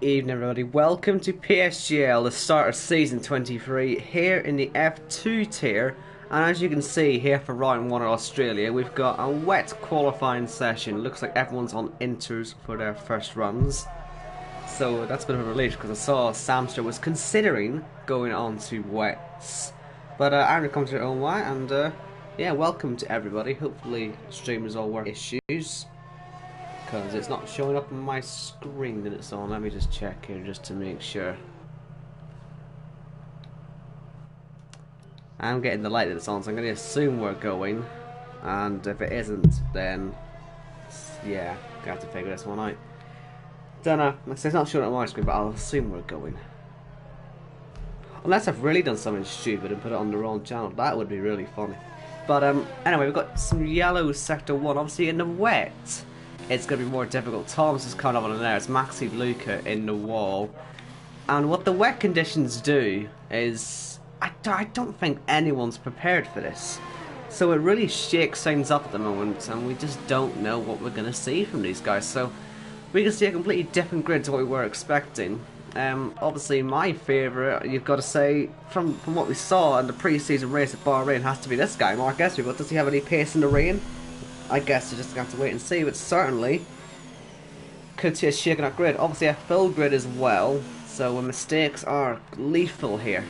Evening everybody, welcome to PSGL, the start of Season 23, here in the F2 tier. And as you can see here for round 1 in Australia, we've got a wet qualifying session. Looks like everyone's on inters for their first runs. So that's a bit of a relief because I saw Samster was considering going on to wets. But I'm going to come to their own way, and yeah, welcome to everybody. Hopefully streamers all work issues, because it's not showing up on my screen that it's on. Let me just check here just to make sure. I'm getting the light that it's on, so I'm going to assume we're going. And if it isn't, then yeah, I'm going to have to figure this one out. Don't know. It's not showing up on my screen, but I'll assume we're going. Unless I've really done something stupid and put it on the wrong channel. That would be really funny. But anyway, we've got some yellow Sector 1. Obviously in the wet, it's going to be more difficult. Thomas is coming up on there. It's Maxi Luca in the wall. And what the wet conditions do is, I don't think anyone's prepared for this. So it really shakes things up at the moment, and we just don't know what we're going to see from these guys. So we can see a completely different grid to what we were expecting. Obviously my favourite, you've got to say, from what we saw in the pre-season race at Bahrain, has to be this guy, Mark Esri. But does he have any pace in the rain? I guess you just have to wait and see, but certainly could see us shaking up grid. Obviously a full grid as well, so mistakes are lethal here.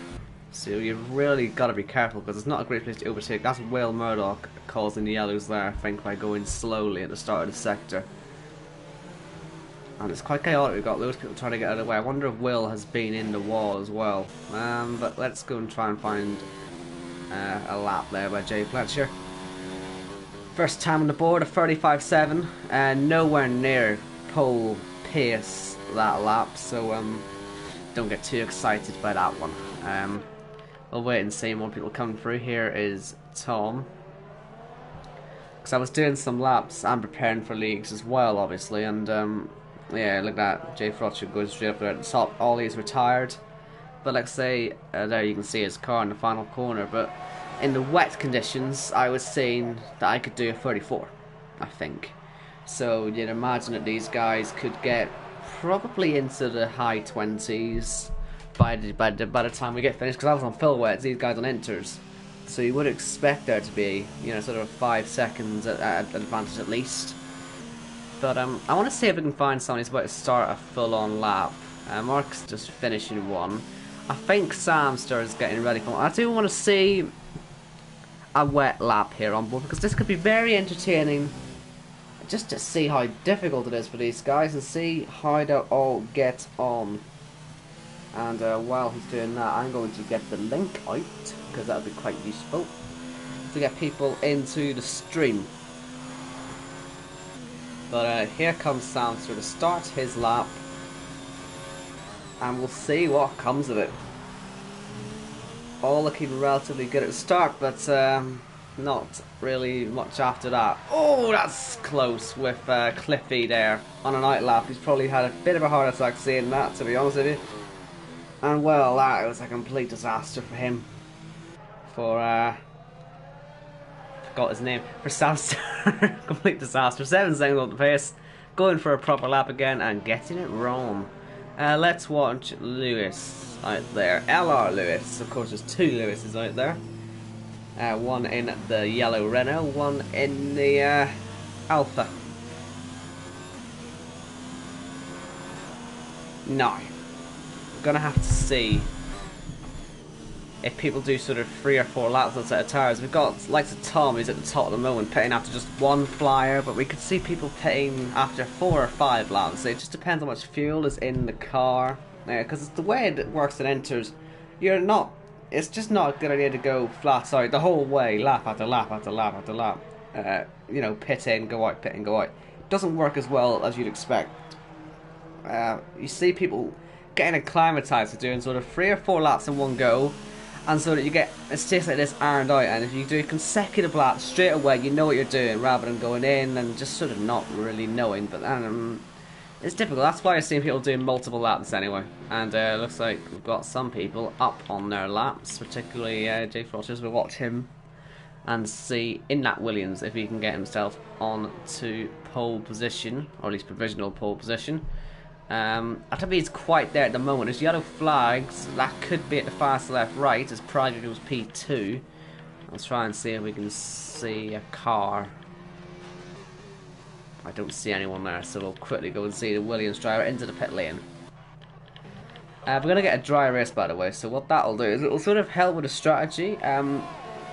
So you've really got to be careful, because it's not a great place to overtake. That's Will Murdoch causing the yellows there, I think, by going slowly at the start of the sector. And it's quite chaotic. We've got loads of people trying to get out of the way. I wonder if Will has been in the wall as well. But let's go and try and find a lap there by Jay Fletcher. First time on the board, a 35.7, and nowhere near pole pace that lap, so don't get too excited by that one. We'll wait and see. More people coming through. Here is Tom, because I was doing some laps and preparing for leagues as well, obviously, and yeah, look at that. Jay Fletcher goes straight up there at the top. Ollie's retired, but like I say, there you can see his car in the final corner. But in the wet conditions, I was saying that I could do a 34, I think. So you'd imagine that these guys could get probably into the high 20s by the time we get finished. Because I was on full wets, these guys on inters. So you would expect there to be, you know, sort of 5 seconds at advantage at least. But I want to see if we can find someone who's about to start a full-on lap. Mark's just finishing one. I think Samster is getting ready for one. I do want to see a wet lap here on board, because this could be very entertaining, just to see how difficult it is for these guys and see how they all get on. And while he's doing that, I'm going to get the link out, because that would be quite useful to get people into the stream. But here comes Samster to start his lap, and we'll see what comes of it. All looking relatively good at the start, but not really much after that. Oh, that's close with Cliffy there on an out lap. He's probably had a bit of a heart attack seeing that, to be honest with you. And well, that was a complete disaster for him. For forgot his name. For Samster. Complete disaster. 7 seconds on the pace. Going for a proper lap again and getting it wrong. Let's watch Lewis out there. LR Lewis. Of course, there's 2 Lewises out there. One in the yellow Renault, one in the Alpha. Now, we're going to have to see if people do sort of 3 or 4 laps on a set of tyres. We've got likes of Tom, who's at the top at the moment, pitting after just 1 flyer, but we could see people pitting after 4 or 5 laps. It just depends how much fuel is in the car, because it's the way it works and enters. It's just not a good idea to go flat out the whole way, lap after lap after lap after lap. You know, pit in, go out, pit in, go out. It doesn't work as well as you'd expect. You see people getting acclimatized to doing sort of 3 or 4 laps in one go, and so that you get mistakes like this ironed out, and if you do consecutive laps straight away, you know what you're doing, rather than going in and just sort of not really knowing. But it's difficult. That's why I've seen people doing multiple laps anyway. And it looks like we've got some people up on their laps, particularly Jay Frosters. We'll watch him and see in that Williams if he can get himself on to pole position, or at least provisional pole position. I don't think he's quite there at the moment. There's yellow flags. That could be at the fast left right as Praga goes P2. Let's try and see if we can see a car. I don't see anyone there, so we'll quickly go and see the Williams driver into the pit lane. We're going to get a dry race, by the way, so what that'll do is it'll sort of help with the strategy.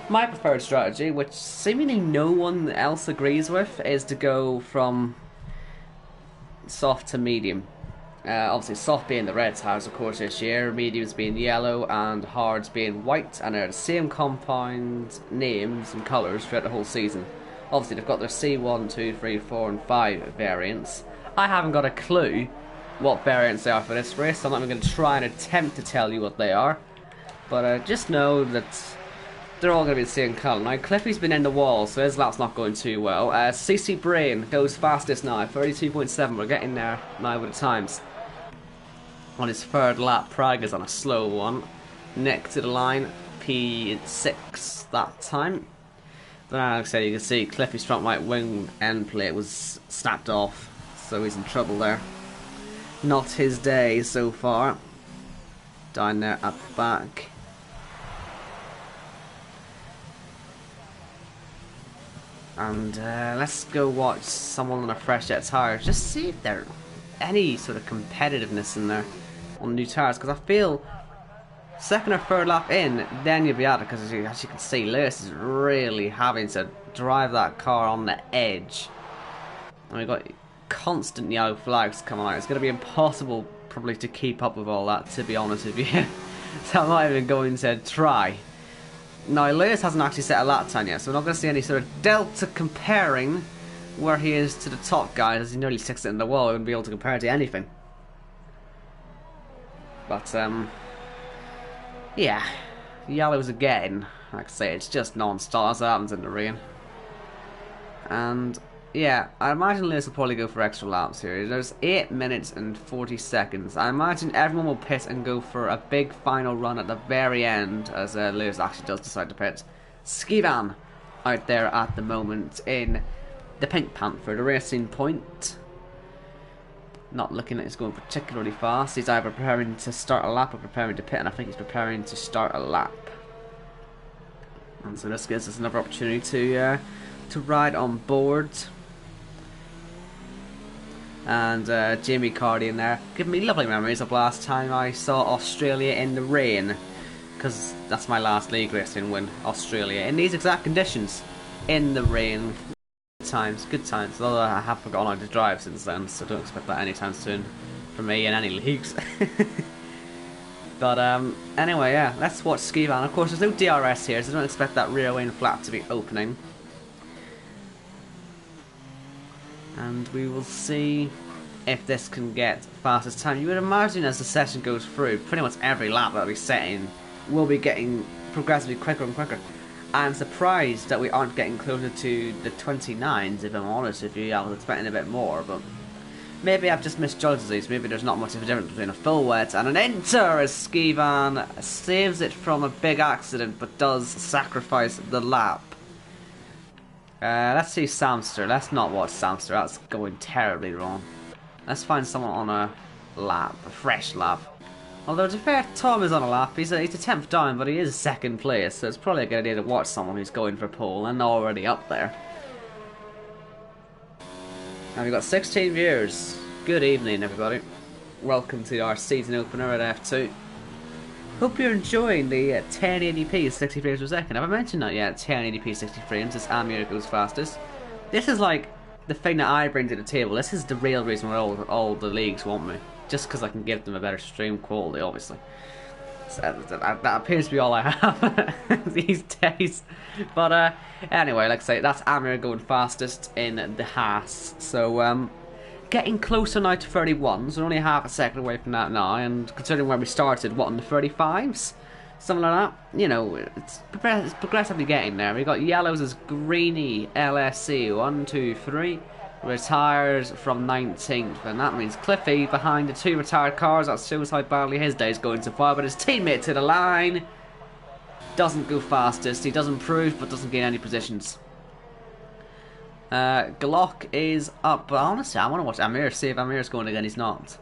My preferred strategy, which seemingly no one else agrees with, is to go from soft to medium. Obviously soft being the red tires of course this year, mediums being yellow and hards being white, and they're the same compound names and colours throughout the whole season. Obviously they've got their C1, 2, 3, 4 and 5 variants. I haven't got a clue what variants they are for this race, so I'm not even going to try and attempt to tell you what they are, but just know that they're all going to be the same colour. Now Cliffy's been in the wall, so his lap's not going too well. CC Brain goes fastest now, 32.7, we're getting there now with the times. On his third lap, Praga's on a slow one. Nick to the line, P6 that time. But like I said, you can see Cliffy's front right wing end plate was snapped off, so he's in trouble there. Not his day so far. Down there at the back. And let's go watch someone on a fresh set tire. Just see if there's any sort of competitiveness in there on new tires, because I feel second or third lap in, then you'll be at it, because as you can see, Lewis is really having to drive that car on the edge. And we've got constant yellow flags coming out. It's going to be impossible probably to keep up with all that, to be honest with you. So I'm not even going to try. Now Lewis hasn't actually set a lap time yet, so we're not going to see any sort of delta comparing where he is to the top guys, as he nearly sticks it in the wall. We wouldn't be able to compare it to anything. But yeah, yellows again. Like I say, it's just non-stop as it happens in the rain. And yeah, I imagine Lewis will probably go for extra laps here. There's 8 minutes and 40 seconds. I imagine everyone will pit and go for a big final run at the very end, as Lewis actually does decide to pit. Skivan out there at the moment in the Pink Panther, the Racing Point. Not looking like he's going particularly fast. He's either preparing to start a lap or preparing to pit, and I think he's preparing to start a lap. And so this gives us another opportunity to ride on board. And Jamie Cardy in there, giving me lovely memories of last time I saw Australia in the rain, because that's my last league racing win, Australia, in these exact conditions, in the rain. Good times, although I have forgotten how to drive since then, so don't expect that anytime soon from me in any leagues. But anyway, yeah, let's watch Skivan. Of course, there's no DRS here, so don't expect that rear wing flap to be opening. And we will see if this can get fastest time. You would imagine as the session goes through, pretty much every lap that we set in will be getting progressively quicker and quicker. I'm surprised that we aren't getting closer to the 29s, if I'm honest with you. I was expecting a bit more, but maybe I've just misjudged these. Maybe there's not much of a difference between a full wet and an enter, as Skivan saves it from a big accident but does sacrifice the lap. Let's see Samster. Let's not watch Samster. That's going terribly wrong. Let's find someone on a lap, a fresh lap. Although, to be fair, Tom is on a lap. He's a 10th down, but he is second place, so it's probably a good idea to watch someone who's going for pole and already up there. And we've got 16 viewers. Good evening, everybody. Welcome to our season opener at F2. Hope you're enjoying the 1080p 60 frames per second. Have I mentioned that yet? 1080p 60 frames as Amir goes fastest. This is like the thing that I bring to the table. This is the real reason why all the leagues want me. Just because I can give them a better stream quality, obviously. So that appears to be all I have these days. But anyway, like I say, that's Amir going fastest in the Haas. So getting closer now to 31, so we're only half a second away from that now. And considering where we started, what, in the 35s? Something like that. You know, it's progressively getting there. We got yellows as Greeny, LSC, 1, 2, 3. Retires from 19th, and that means Cliffy behind the two retired cars. That shows how badly his day's going so far. But his teammate to the line doesn't go fastest. He does improve, but doesn't gain any positions. Glock is up, but honestly, I want to watch Amir. See if Amir's going again. He's not.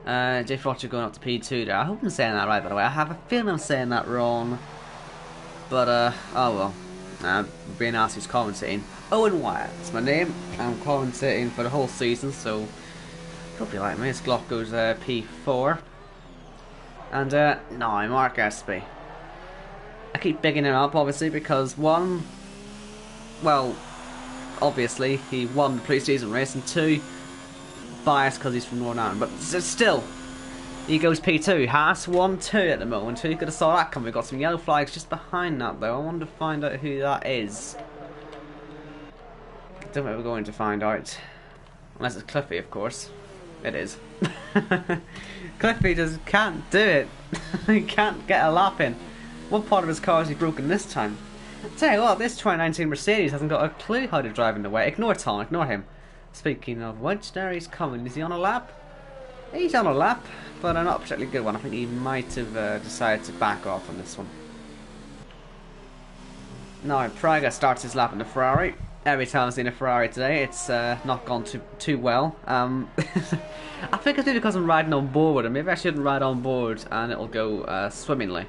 Jay Fletcher going up to P2 there. I hope I'm saying that right, by the way. I have a feeling I'm saying that wrong. But, oh well. Being asked who's commentating. Owen Wyatt. It's my name. I'm commentating for the whole season, so hope you like me. This Glock goes P4. And, no, Mark Espy. I keep bigging him up, obviously, because one, well, obviously, he won the pre-season race, and two, biased because he's from Northern Ireland, but still, he goes P2. Haas 1-2 at the moment. Who could have saw that coming? We've got some yellow flags just behind that, though. I want to find out who that is. I don't know if we're going to find out. Unless it's Cliffy, of course. It is. Cliffy just can't do it. He can't get a lap in. What part of his car has he broken this time? I'll tell you what, this 2019 Mercedes hasn't got a clue how to drive in the way. Ignore Tom, ignore him. Speaking of which, there he's coming. Is he on a lap? He's on a lap, but not a particularly good one. I think he might have decided to back off on this one. Now, Praga starts his lap in the Ferrari. Every time I've seen a Ferrari today, it's not gone too well. I think it's maybe because I'm riding on board with him. Maybe I shouldn't ride on board and it'll go swimmingly.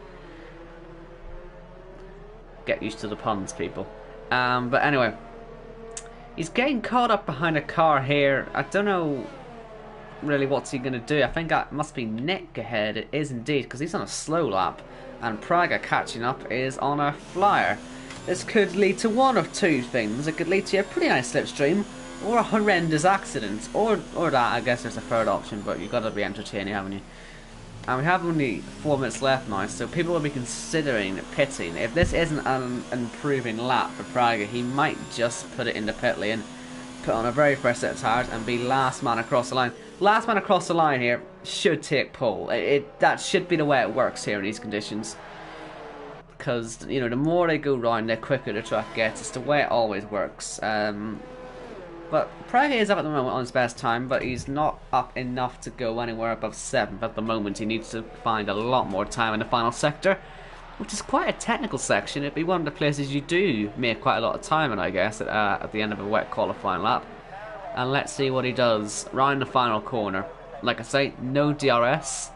Get used to the puns, people. But anyway, he's getting caught up behind a car here. I don't know really what's he going to do. I think that must be Nick ahead. It is indeed, because he's on a slow lap. And Praga catching up is on a flyer. This could lead to one of two things. It could lead to a pretty nice slipstream, or a horrendous accident. Or that, I guess there's a third option, but you've got to be entertaining, haven't you? And we have only 4 minutes left now, so people will be considering pitting. If this isn't an improving lap for Praga, he might just put it in the pit lane, put on a very fresh set of tyres, and be last man across the line. Last man across the line here should take pole. That should be the way it works here in these conditions. Because, you know, the more they go round, the quicker the track gets. It's the way it always works. But Praga is up at the moment on his best time, but he's not up enough to go anywhere above 7th at the moment. He needs to find a lot more time in the final sector, which is quite a technical section. It'd be one of the places you do make quite a lot of time in, I guess, at the end of a wet qualifying lap. And let's see what he does round the final corner. Like I say, no DRS.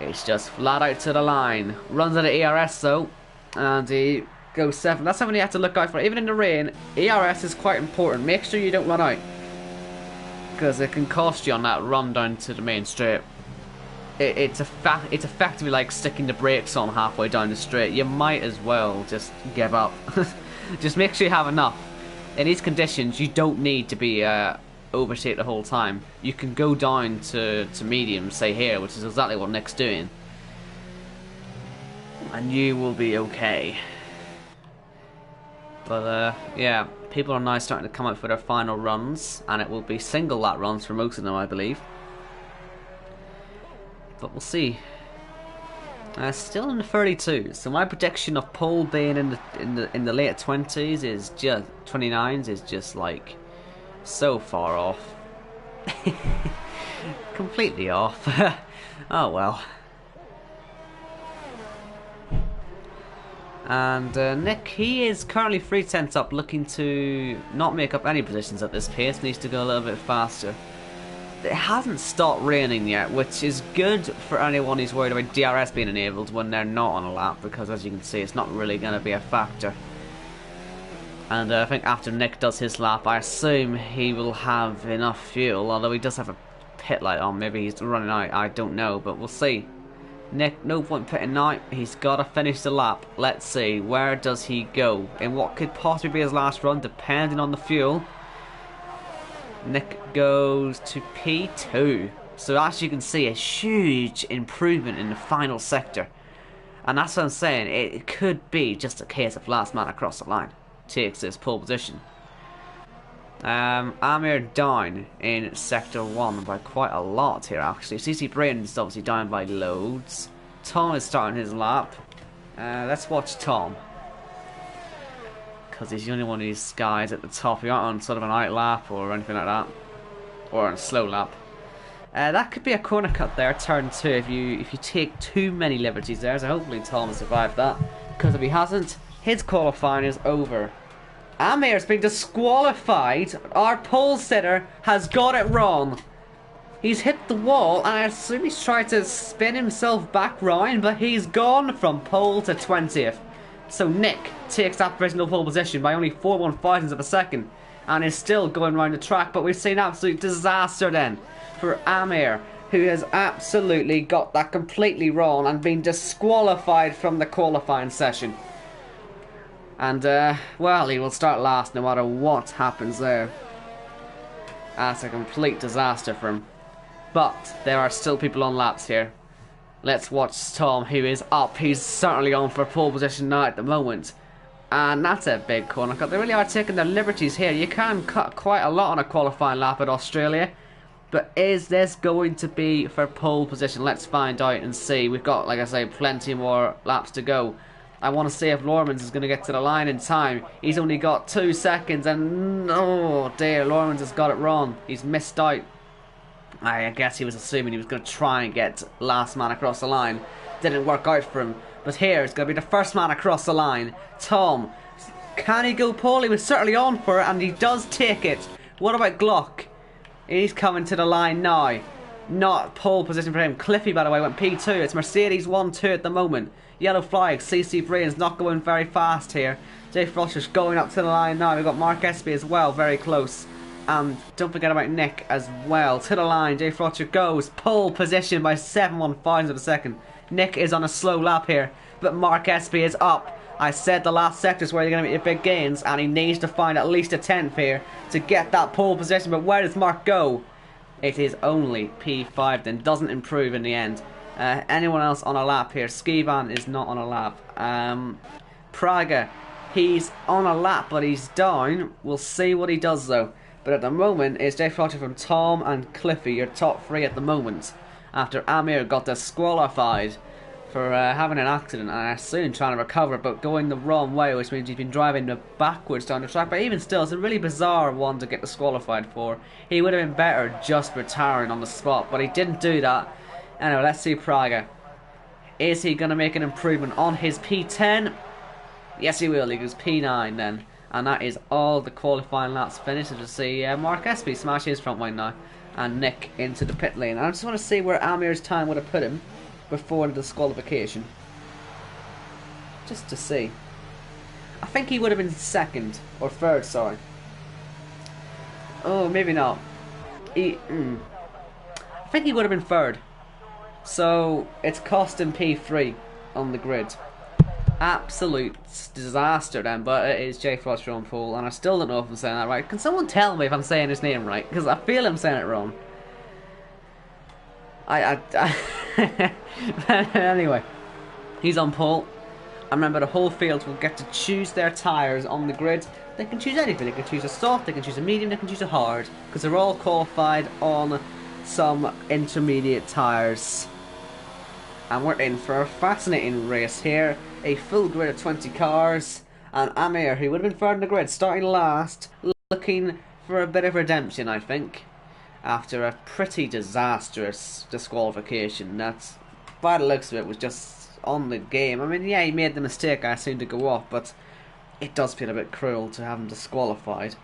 It's just flat out to the line. Runs out of ERS though, and he goes 7th. That's something you have to look out for. Even in the rain, ERS is quite important. Make sure you don't run out, because it can cost you on that run down to the main straight. It's effectively like sticking the brakes on halfway down the straight. You might as well just give up. Just make sure you have enough. In these conditions, you don't need to be overtake the whole time. You can go down to medium, say here, which is exactly what Nick's doing, and you will be okay. But yeah, people are now starting to come out for their final runs, and it will be single lap runs for most of them, I believe. But we'll see. Still in the 32, so my prediction of pole being in the late 20s is just 29s is just like so far off. Completely off. Oh well. And Nick, he is currently 3/10 up, looking to not make up any positions at this pace. Needs to go a little bit faster. It hasn't stopped raining yet, which is good for anyone who's worried about DRS being enabled when they're not on a lap, because as you can see, it's not really going to be a factor. And I think after Nick does his lap, I assume he will have enough fuel, although he does have a pit light on. Maybe he's running out, I don't know, but we'll see. Nick, no point pitting now. He's got to finish the lap. Let's see, where does he go in what could possibly be his last run, depending on the fuel. Nick goes to P2. So as you can see, a huge improvement in the final sector. And that's what I'm saying, it could be just a case of last man across the line takes this pole position. Amir down in sector 1 by quite a lot here actually. CC Braden's obviously down by loads. Tom is starting his lap. Let's watch Tom, because he's the only one of these guys at the top. He aren't on sort of an out lap or anything like that, or on a slow lap. That could be a corner cut there, turn 2, if you take too many liberties there. So hopefully Tom will survive that, because if he hasn't, his qualifying is over. Amir's been disqualified. Our pole sitter has got it wrong. He's hit the wall, and I assume he's tried to spin himself back round, but he's gone from pole to 20th. So Nick takes that provisional pole position by only 4/1000ths of a second, and is still going round the track. But we've seen absolute disaster then for Amir, who has absolutely got that completely wrong and been disqualified from the qualifying session. And, well, he will start last no matter what happens there. That's a complete disaster for him. But there are still people on laps here. Let's watch Tom, who is up. He's certainly on for pole position now at the moment. And that's a big corner cut. They really are taking their liberties here. You can cut quite a lot on a qualifying lap at Australia. But is this going to be for pole position? Let's find out and see. We've got, like I say, plenty more laps to go. I want to see if Lormans is going to get to the line in time. He's only got 2 seconds and... oh dear, Lormans has got it wrong. He's missed out. I guess he was assuming he was going to try and get last man across the line. Didn't work out for him. But here it's going to be the first man across the line. Tom. Can he go pole? He was certainly on for it, and he does take it. What about Glock? He's coming to the line now. Not pole position for him. Cliffy, by the way, went P2. It's Mercedes 1-2 at the moment. Yellow flag. CC Brain's not going very fast here. Jay Froster's going up to the line now. We've got Mark Espy as well, very close. And don't forget about Nick as well. To the line, Jay Froster goes. Pole position by 7/1000ths of a second. Nick is on a slow lap here, but Mark Espy is up. I said the last sector is where you're going to make your big gains, and he needs to find at least a 10th here to get that pole position. But where does Mark go? It is only P5, then doesn't improve in the end. Anyone else on a lap here? Skivan is not on a lap. Praga, he's on a lap, but he's down. We'll see what he does though. But at the moment, it's Jay Froster from Tom and Cliffy, your top 3 at the moment. After Amir got disqualified for having an accident, and I assume trying to recover, but going the wrong way, which means he's been driving backwards down the track. But even still, it's a really bizarre one to get disqualified for. He would have been better just retiring on the spot, but he didn't do that. Anyway, let's see Praga. Is he going to make an improvement on his P10? Yes, he will. He goes P9 then. And that is all the qualifying laps finished. To see Mark Espy smash his front wing now, and Nick into the pit lane. And I just want to see where Amir's time would have put him before the disqualification. Just to see. I think he would have been second, or third, sorry. Oh, maybe not. I think he would have been third. So, it's cost him P3 on the grid. Absolute disaster then, but it is Jay Froster on pole, and I still don't know if I'm saying that right. Can someone tell me if I'm saying his name right? Because I feel I'm saying it wrong. Anyway, he's on pole. And remember, the whole field will get to choose their tyres on the grid. They can choose anything. They can choose a soft, they can choose a medium, they can choose a hard, because they're all qualified on some intermediate tyres. And we're in for a fascinating race here. A full grid of 20 cars. And Amir, who would have been third in the grid, starting last, looking for a bit of redemption, I think, after a pretty disastrous disqualification. That's, by the looks of it, was just on the game. I mean, yeah, he made the mistake, I assume, to go off, but it does feel a bit cruel to have him disqualified.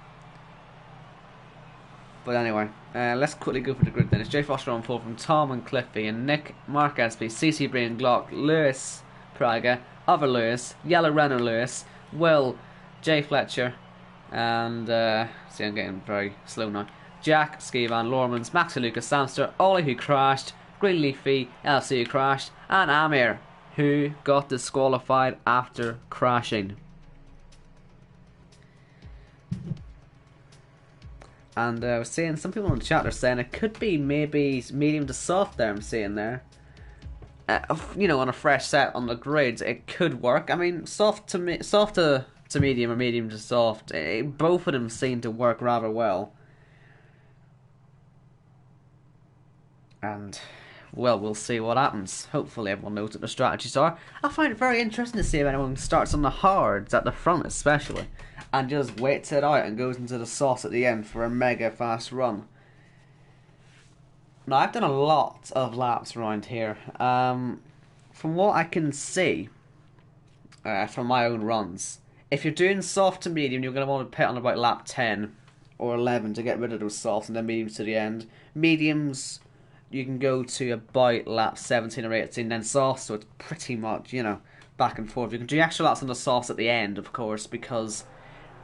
But anyway, let's quickly go for the grid then. It's Jay Foster on 4 from Tom and Cliffy, and Nick, Mark Espy, CC Brain, Glock, Lewis, Praga, Other Lewis, Yellow Renner Lewis, Will, Jay Fletcher, and, see, I'm getting very slow now. Jack, Skivan, Lormans, Maxi Lucas, Samster, Ollie who crashed, Green Leafy, LC who crashed, and Amir, who got disqualified after crashing. And I was seeing some people in the chat are saying it could be maybe medium to soft there, I'm seeing there. You know, on a fresh set on the grids, it could work. I mean, soft to medium or medium to soft, both of them seem to work rather well. And, well, we'll see what happens. Hopefully everyone knows what the strategies are. I find it very interesting to see if anyone starts on the hards, at the front especially, and just waits it out and goes into the sauce at the end for a mega fast run. Now, I've done a lot of laps around here. From what I can see, from my own runs, if you're doing soft to medium, you're going to want to pit on about lap 10 or 11 to get rid of those softs, and then mediums to the end. Mediums you can go to about lap 17 or 18, then soft, so it's pretty much, you know, back and forth. You can do extra laps on the softs at the end, of course, because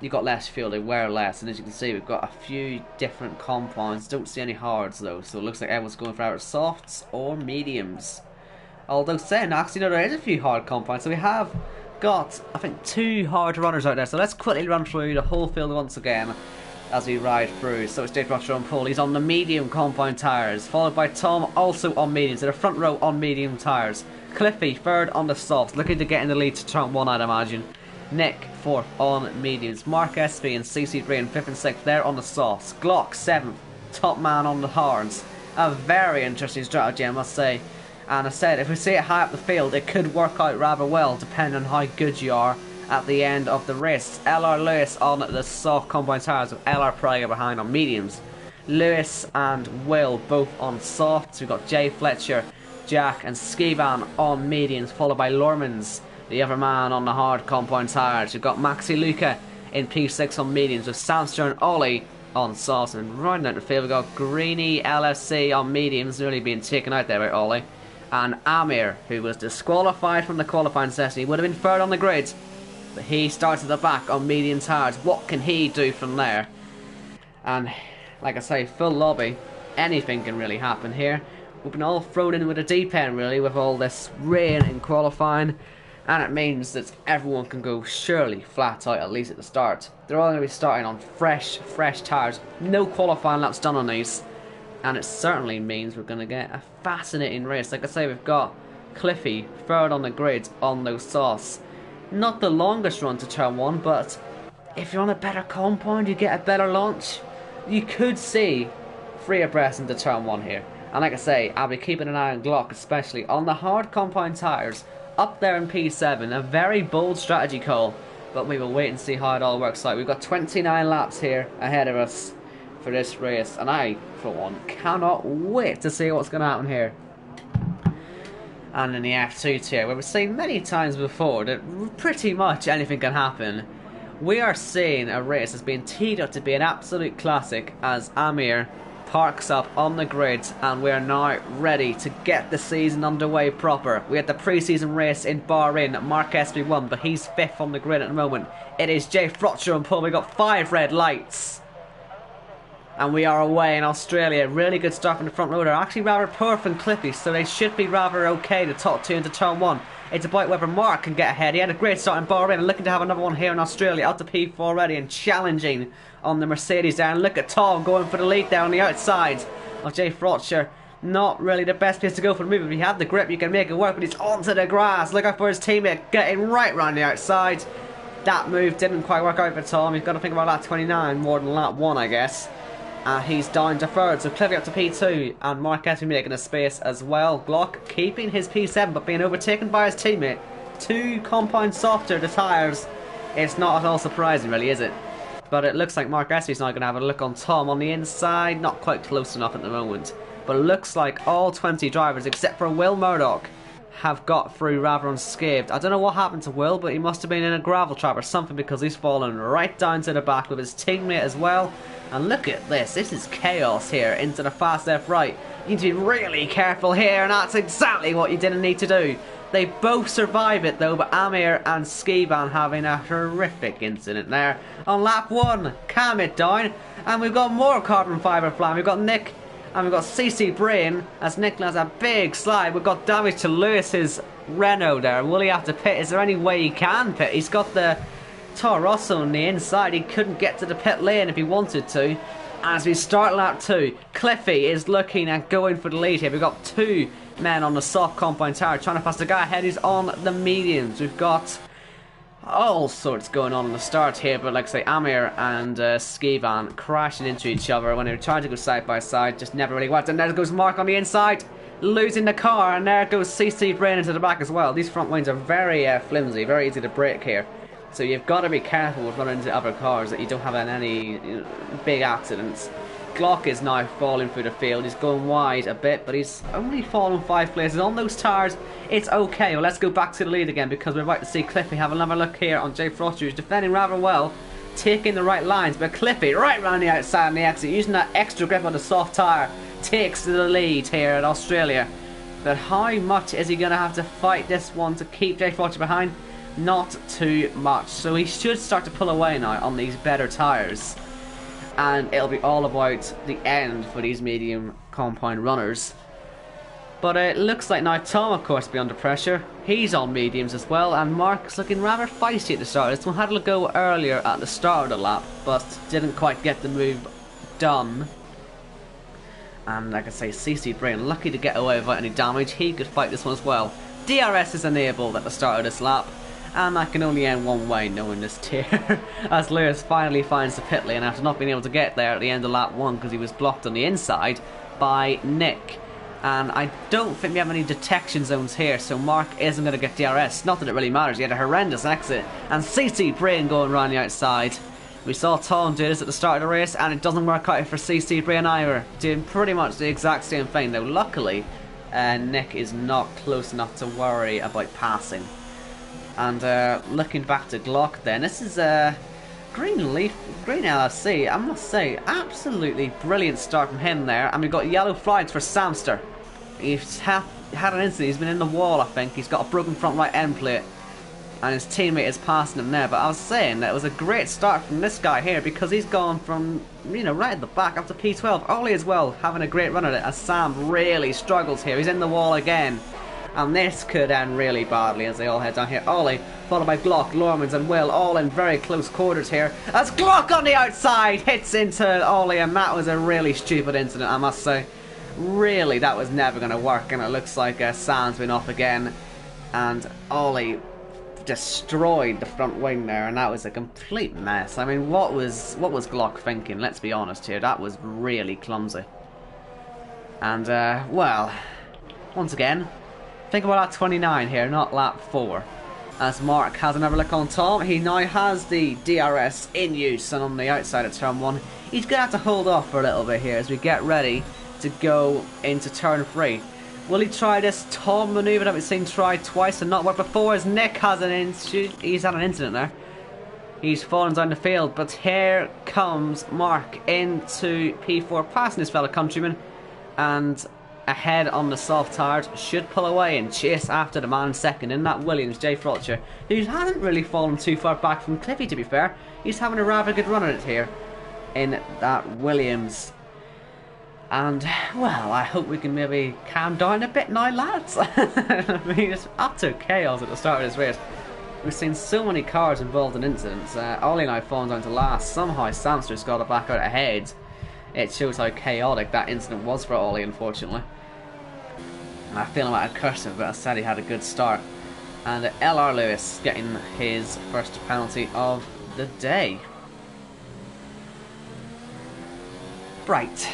you've got less fuel, they wear less, and as you can see, we've got a few different compounds. Don't see any hards though, so it looks like everyone's going for either softs or mediums. Although saying, actually, no, there is a few hard compounds, so we have got, I think, 2 hard runners out there. So let's quickly run through the whole field once again as we ride through. So it's Dave Roger on pole. He's on the medium compound tyres, followed by Tom, also on mediums. So the front row on medium tyres. Cliffy, third on the softs, looking to get in the lead to turn 1, I'd imagine. Nick, fourth on mediums. Mark SB and CC Green, 5th and 6th, there on the softs. Glock, 7th, top man on the hards. A very interesting strategy, I must say. And I said, if we see it high up the field, it could work out rather well, depending on how good you are at the end of the race. LR Lewis on the soft compound tyres, with LR Prager behind on mediums. Lewis and Will both on softs. We've got Jay Fletcher, Jack and Skivan on mediums, followed by Lormans, the other man on the hard compound tyres. We've got Maxi Luca in P6 on mediums, with Samster and Ollie on softs. And rounding out the field, we've got Greeny LFC on mediums, nearly being taken out there by Ollie. And Amir, who was disqualified from the qualifying session. He would have been third on the grid, but he starts at the back on medium tyres. What can he do from there? And like I say, full lobby, anything can really happen here. We've been all thrown in with a deep end, really, with all this rain in qualifying, and it means that everyone can go surely flat out, at least at the start. They're all going to be starting on fresh tyres. No qualifying laps done on these. And it certainly means we're going to get a fascinating race. Like I say, we've got Cliffy third on the grid on those softs. Not the longest run to turn 1, but if you're on a better compound, you get a better launch. You could see 3 abreast into turn 1 here. And like I say, I'll be keeping an eye on Glock, especially on the hard compound tyres up there in P7. A very bold strategy call, but we will wait and see how it all works out. We've got 29 laps here ahead of us for this race, and I, for one, cannot wait to see what's going to happen here. And in the F2 tier, where we've seen many times before that pretty much anything can happen, we are seeing a race that's been teed up to be an absolute classic as Amir parks up on the grid, and we are now ready to get the season underway proper. We had the pre-season race in Bahrain. Mark Espy won, but he's 5th on the grid at the moment. It is Jay Frotcher on pole. We got 5 red lights. And we are away in Australia. Really good start from the front row. They're actually rather poor from Cliffy, so they should be rather okay, the top 2 into turn 1. It's about whether Mark can get ahead. He had a great start in Bahrain and looking to have another one here in Australia. Up to P4 already and challenging on the Mercedes there. And look at Tom going for the lead there on the outside of Jay Frotcher. Not really the best place to go for the move. If you have the grip, you can make it work, but he's onto the grass. Look out for his teammate getting right round the outside. That move didn't quite work out for Tom. He's got to think about lap 29 more than lap 1, I guess. He's down to 3rd, so Cliffy up to P2, and Mark Esby making a space as well. Glock keeping his P7, but being overtaken by his teammate. 2 compound softer the tyres. It's not at all surprising, really, is it? But it looks like Mark Esby's now going to have a look on Tom on the inside. Not quite close enough at the moment. But it looks like all 20 drivers, except for Will Murdoch, have got through rather unscathed. I don't know what happened to Will, but he must have been in a gravel trap or something, because he's fallen right down to the back with his teammate as well. And look at this. This is chaos here into the fast left right. You need to be really careful here, and that's exactly what you didn't need to do. They both survive it though, but Amir and Skivan having a horrific incident there on lap 1. Calm it down. And we've got more carbon fibre flying. We've got Nick and we've got CC Brain as Nick has a big slide. We've got damage to Lewis's Renault there. Will he have to pit? Is there any way he can pit? He's got the Toro Rosso on the inside. He couldn't get to the pit lane if he wanted to. As we start lap 2, Cliffy is looking at going for the lead here. We've got 2 men on the soft compound tower trying to pass the guy ahead who's on the mediums. We've got all sorts going on the start here, but like I say, Amir and Skivan crashing into each other when they were trying to go side by side, just never really worked. And there goes Mark on the inside, losing the car, and there goes CC Brain into the back as well. These front wings are very flimsy, very easy to break here. So you've got to be careful with running into other cars that you don't have any big accidents. Glock is now falling through the field. He's going wide a bit, but he's only fallen 5 places. On those tires, it's okay. Well, let's go back to the lead again, because we're about to see Cliffy have another look here on Jay Froster, who's defending rather well, taking the right lines. But Cliffy, right round the outside on the exit, using that extra grip on the soft tyre takes the lead here at Australia. But how much is he going to have to fight this one to keep Jay Fletcher behind? Not too much. So he should start to pull away now on these better tyres. And it'll be all about the end for these medium compound runners. But it looks like now Tom, of course, will be under pressure. He's on mediums as well, and Mark's looking rather feisty at the start. This one had to go earlier at the start of the lap, but didn't quite get the move done. And like I say, CC Brain, lucky to get away without any damage. He could fight this one as well. DRS is enabled at the start of this lap, and that can only end one way, knowing this tier. As Lewis finally finds the pit lane after not being able to get there at the end of lap 1 because he was blocked on the inside by Nick. And I don't think we have any detection zones here, so Mark isn't going to get DRS. Not that it really matters, he had a horrendous exit. And CC Brain going around the outside. We saw Tom do this at the start of the race, and it doesn't work out for CC Brain either. Doing pretty much the exact same thing, though luckily Nick is not close enough to worry about passing. And looking back to Glock then, this is Green LFC, I must say, absolutely brilliant start from him there. And we've got yellow flags for Samster. He's had an incident, he's been in the wall, I think. He's got a broken front right end plate, and his teammate is passing him there. But I was saying that it was a great start from this guy here, because he's gone from, you know, right at the back up to P12. Ollie as well, having a great run at it, as Sam really struggles here. He's in the wall again. And this could end really badly as they all head down here. Ollie, followed by Glock, Lormans and Will, all in very close quarters here. As Glock on the outside hits into Ollie, and that was a really stupid incident, I must say. Really, that was never going to work, and it looks like Sam's been off again. And Ollie destroyed the front wing there, and that was a complete mess. I mean, what was Glock thinking? Let's be honest here. That was really clumsy. And, well, once again, think about lap 29 here, not lap 4. As Mark has another look on Tom, he now has the DRS in use, and on the outside of turn 1, he's going to have to hold off for a little bit here as we get ready to go into turn 3. Will he try this Tom manoeuvre that we've seen tried twice and not work before, as Nick has he's had an incident there. He's fallen down the field, but here comes Mark into P4, passing his fellow countryman, and ahead on the soft tires, should pull away and chase after the man second in that Williams, Jay Fletcher, who hasn't really fallen too far back from Cliffy, to be fair. He's having a rather good run at it here in that Williams. And, well, I hope we can maybe calm down a bit now, lads. I mean, it's utter chaos at the start of this race. We've seen so many cars involved in incidents. Ollie now falling down to last. Somehow Samster's got it back out ahead. It shows how chaotic that incident was for Ollie, unfortunately. I feel like I cursed him, but I said he had a good start. And LR Lewis getting his first penalty of the day. Right.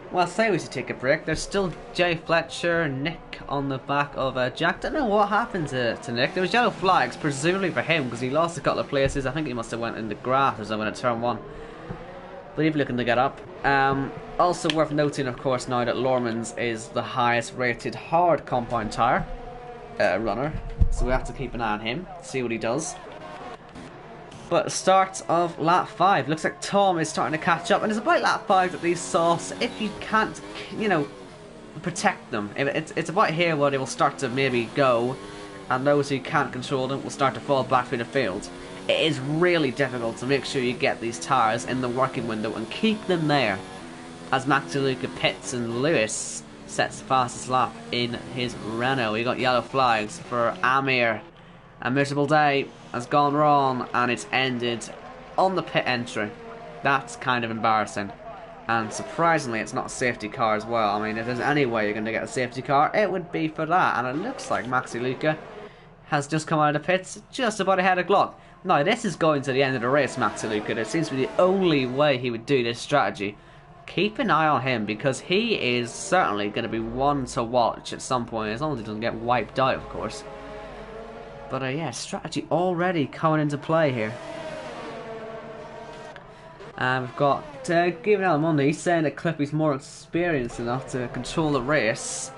Well, I say we should take a break. There's still Jay Fletcher, Nick on the back of Jack. Don't know what happened to Nick. There was yellow flags, presumably for him, because he lost a couple of places. I think he must have went in the grass or something at turn 1. But he's looking to get up. Also worth noting, of course, now that Lormans is the highest rated hard compound tyre runner. So we have to keep an eye on him, see what he does. But start of lap 5. Looks like Tom is starting to catch up. And it's about lap 5 that these softs, if you can't, you know, protect them. It's about here where they will start to maybe go. And those who can't control them will start to fall back through the field. It is really difficult to make sure you get these tyres in the working window and keep them there. As Max DeLuca pits and Lewis sets the fastest lap in his Renault. We got yellow flags for Amir. A miserable day has gone wrong, and it's ended on the pit entry. That's kind of embarrassing. And surprisingly, it's not a safety car as well. I mean, if there's any way you're going to get a safety car, it would be for that. And it looks like Maxi Luca has just come out of the pits just about ahead of Glock. Now, this is going to the end of the race, Maxi Luca. It seems to be the only way he would do this strategy. Keep an eye on him, because he is certainly going to be one to watch at some point, as long as he doesn't get wiped out, of course. But yeah, strategy already coming into play here. We've got Gavin Alamundo. He's saying that Cliffy's more experienced enough to control the race.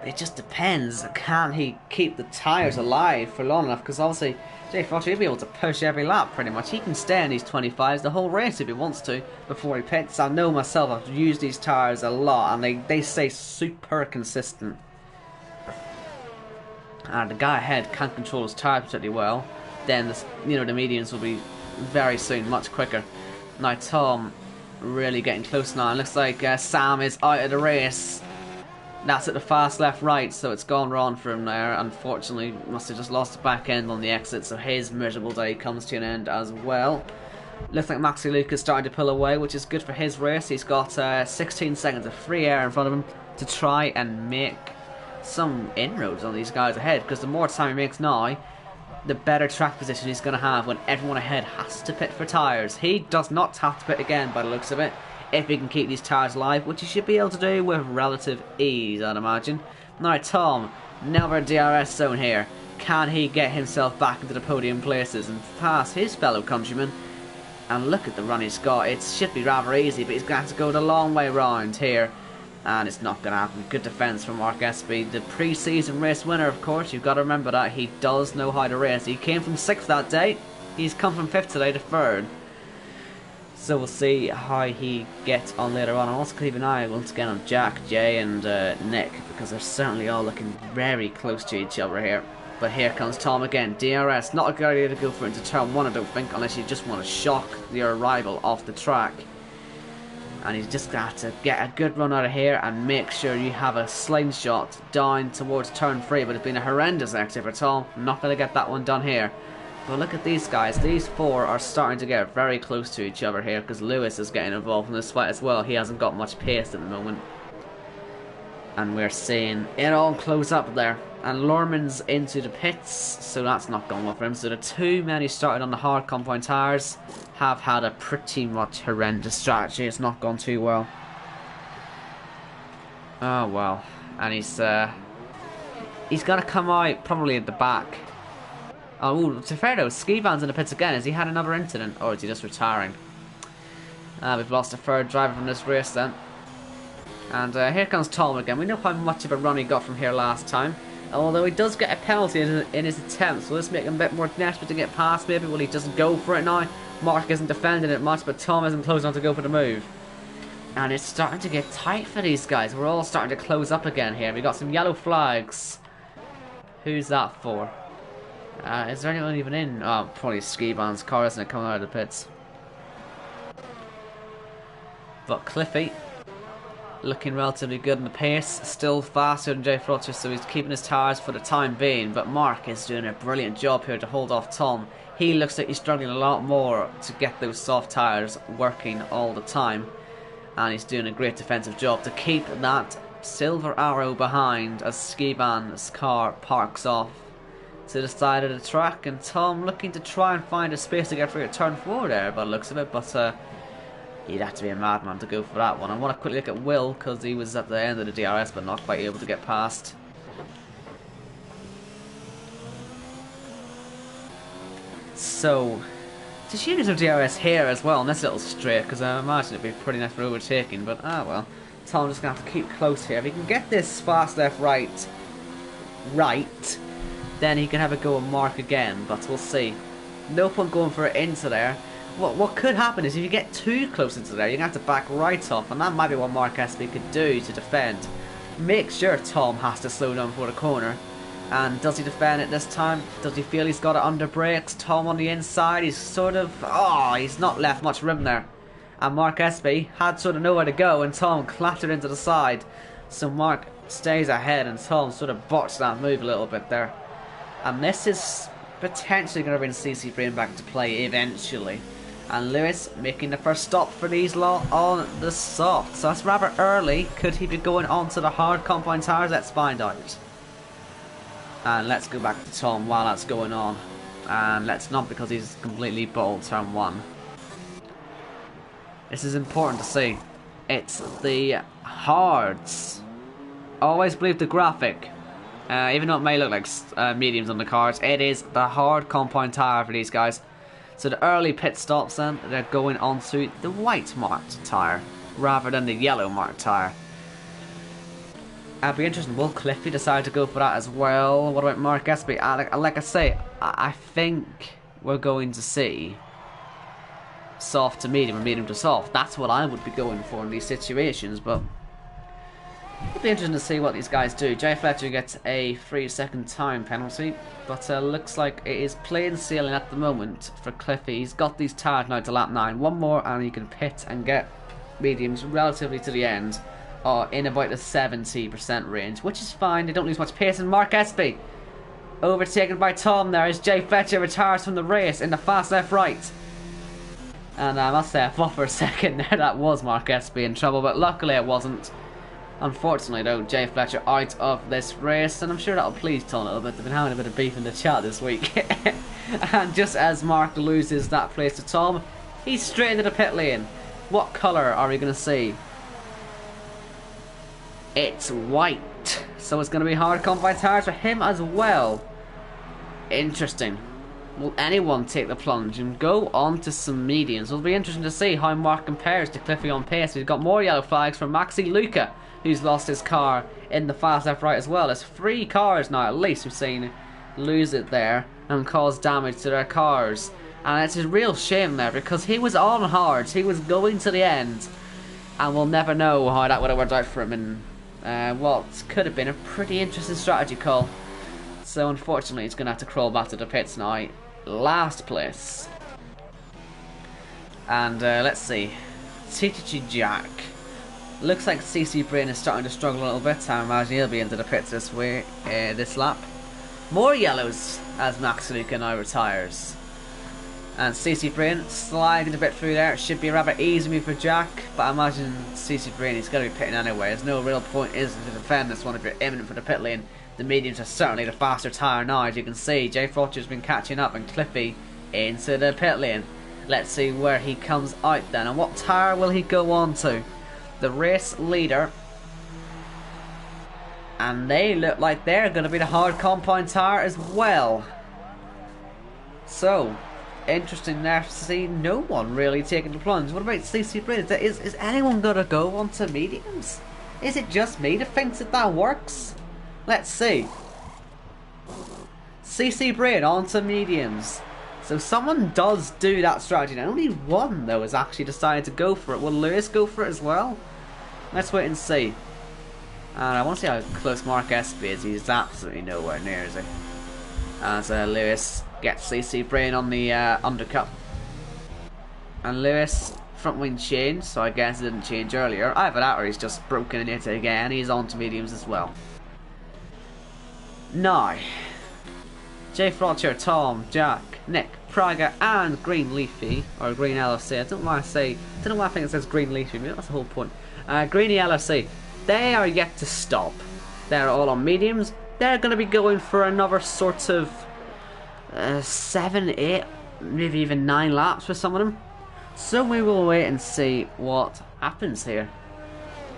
It just depends. Can he keep the tyres alive for long enough? Because obviously Jay Foster will be able to push every lap pretty much. He can stay in these 25s the whole race if he wants to before he pits. I know myself, I've used these tyres a lot and they stay super consistent. And the guy ahead can't control his tyres particularly well. Then the mediums will be very soon, much quicker. Now Tom really getting close now. It looks like Sam is out of the race. That's at the fast left right, so it's gone wrong for him there. Unfortunately, must have just lost the back end on the exit, so his miserable day comes to an end as well. Looks like Maxi Luke is starting to pull away, which is good for his race. He's got 16 seconds of free air in front of him to try and make some inroads on these guys ahead, because the more time he makes now, the better track position he's going to have when everyone ahead has to pit for tyres. He does not have to pit again by the looks of it, if he can keep these tyres alive, which he should be able to do with relative ease, I'd imagine. Now Tom, never DRS zone here. Can he get himself back into the podium places and pass his fellow countrymen? And look at the run he's got. It should be rather easy, but he's going to have to go the long way round here. And it's not going to happen. Good defence from Mark Espy. The pre-season race winner, of course. You've got to remember that. He does know how to race. He came from 6th that day. He's come from 5th today to 3rd. So we'll see how he gets on later on. And also keep an eye once again on Jack, Jay and Nick, because they're certainly all looking very close to each other here. But here comes Tom again. DRS, not a good idea to go for into turn 1, I don't think, unless you just want to shock your rival off the track. And he's just got to get a good run out of here and make sure you have a slingshot down towards turn 3. But it's been a horrendous exit for Tom. Not going to get that one done here. But look at these guys. These four are starting to get very close to each other here, because Lewis is getting involved in this fight as well. He hasn't got much pace at the moment. And we're seeing it all close up there. And Lorman's into the pits, so that's not going well for him. So the two men who started on the hard compound tyres have had a pretty much horrendous strategy. It's not gone too well. Oh well. And he's got to come out probably at the back. Oh, to fair though, Ski Van's in the pits again. Has he had another incident, or is he just retiring? We've lost a third driver from this race then. And here comes Tom again. We know how much of a run he got from here last time. Although he does get a penalty in his attempt, so let's make him a bit more desperate to get past maybe. Well, he doesn't go for it now. Mark isn't defending it much, but Tom isn't close enough to go for the move. And it's starting to get tight for these guys. We're all starting to close up again here. We got some yellow flags. Who's that for? Is there anyone even in? Oh, probably Ski-Ban's car, isn't it, coming out of the pits. But Cliffy, looking relatively good in the pace, still faster than Jay Fletcher, so he's keeping his tyres for the time being. But Mark is doing a brilliant job here to hold off Tom. He looks like he's struggling a lot more to get those soft tyres working all the time. And he's doing a great defensive job to keep that silver arrow behind as Ski-Ban's car parks off to the side of the track. And Tom looking to try and find a space to get through a turn 4 there by the looks of it, but he'd have to be a madman to go for that one. I want to quickly look at Will, because he was at the end of the DRS but not quite able to get past. So, there's units of DRS here as well on this little straight, because I imagine it'd be pretty nice for overtaking, but well. Tom's just going to have to keep close here. If he can get this fast left right, then he can have a go at Mark again, but we'll see. No point going for it into there. What could happen is if you get too close into there, you're going to have to back right off, and that might be what Mark Espy could do to defend. Make sure Tom has to slow down for the corner. And does he defend it this time? Does he feel he's got it under brakes? Tom on the inside, he's sort of... he's not left much room there. And Mark Espy had sort of nowhere to go, and Tom clattered into the side. So Mark stays ahead, and Tom sort of botched that move a little bit there. And this is potentially going to bring CC Brain back into play eventually. And Lewis making the first stop for these lot on the soft. So that's rather early. Could he be going on to the hard compound tyres? Let's find out. And let's go back to Tom while that's going on. And let's not, because he's completely bottled turn 1. This is important to see. It's the hards. Always believe the graphic. Even though it may look like mediums on the cards, it is the hard compound tyre for these guys. So the early pit stops then, they're going onto the white marked tyre rather than the yellow marked tyre. I'd be interested. Will Cliffy decide to go for that as well? What about Mark Espy? Like I say, I think we're going to see soft to medium or medium to soft. That's what I would be going for in these situations, but it'll be interesting to see what these guys do. Jay Fletcher gets a 3-second time penalty, but looks like it is plain sailing at the moment for Cliffy. He's got these tires now to lap 9. One more and he can pit and get mediums relatively to the end, in about the 70% range, which is fine. They don't lose much pace. And Mark Espy overtaken by Tom there as Jay Fletcher retires from the race in the fast left right. And I must say, I thought for a second there that was Mark Espy in trouble, but luckily it wasn't. Unfortunately though, Jay Fletcher out of this race, and I'm sure that'll please Tom a little bit. They've been having a bit of beef in the chat this week. And just as Mark loses that place to Tom, he's straight into the pit lane. What colour are we going to see? It's white, so it's going to be hard compound tires for him as well. Interesting. Will anyone take the plunge and go on to some mediums? It'll be interesting to see how Mark compares to Cliffy on pace. We've got more yellow flags for Maxi Luca, who's lost his car in the fast left right as well. There's 3 cars now at least we've seen lose it there and cause damage to their cars. And it's a real shame there because he was on hard. He was going to the end. And we'll never know how that would have worked out for him in what could have been a pretty interesting strategy call. So unfortunately he's going to have to crawl back to the pits now. Last place. And let's see. TTG Jack. Looks like CC Brain is starting to struggle a little bit. I imagine he'll be into the pits this way, this lap. More yellows as Max Luca now retires. And CC Brain sliding a bit through there. It should be a rather easy move for Jack, but I imagine CC Brain is going to be pitting anyway. There's no real point is to defend this one if you're imminent for the pit lane. The mediums are certainly the faster tyre now, as you can see. Jay Fletcher's been catching up and Cliffy into the pit lane. Let's see where he comes out then, and what tyre will he go on to? The race leader, and they look like they're going to be the hard compound tyre as well. So interesting there to see no one really taking the plunge. What about CC Brain? Is anyone going to go onto mediums? Is it just me that thinks that works? Let's see. CC Brain onto mediums. So someone does do that strategy. Now, only one though has actually decided to go for it. Will Lewis go for it as well? Let's wait and see. And I want to see how close Mark Espy is. He's absolutely nowhere near, is he? As Lewis gets CC Brain on the undercut. And Lewis, front wing changed, so I guess it didn't change earlier. Either that or he's just broken it again. He's on to mediums as well. Now, Jay Fletcher, Tom, Jack, Nick, Praga, and Green Leafy, or Green LFC. I don't know why I think it says Green Leafy. Maybe that's the whole point. Greeny LFC. They are yet to stop. They're all on mediums. They're going to be going for another sort of 7, 8, maybe even 9 laps for some of them. So we will wait and see what happens here.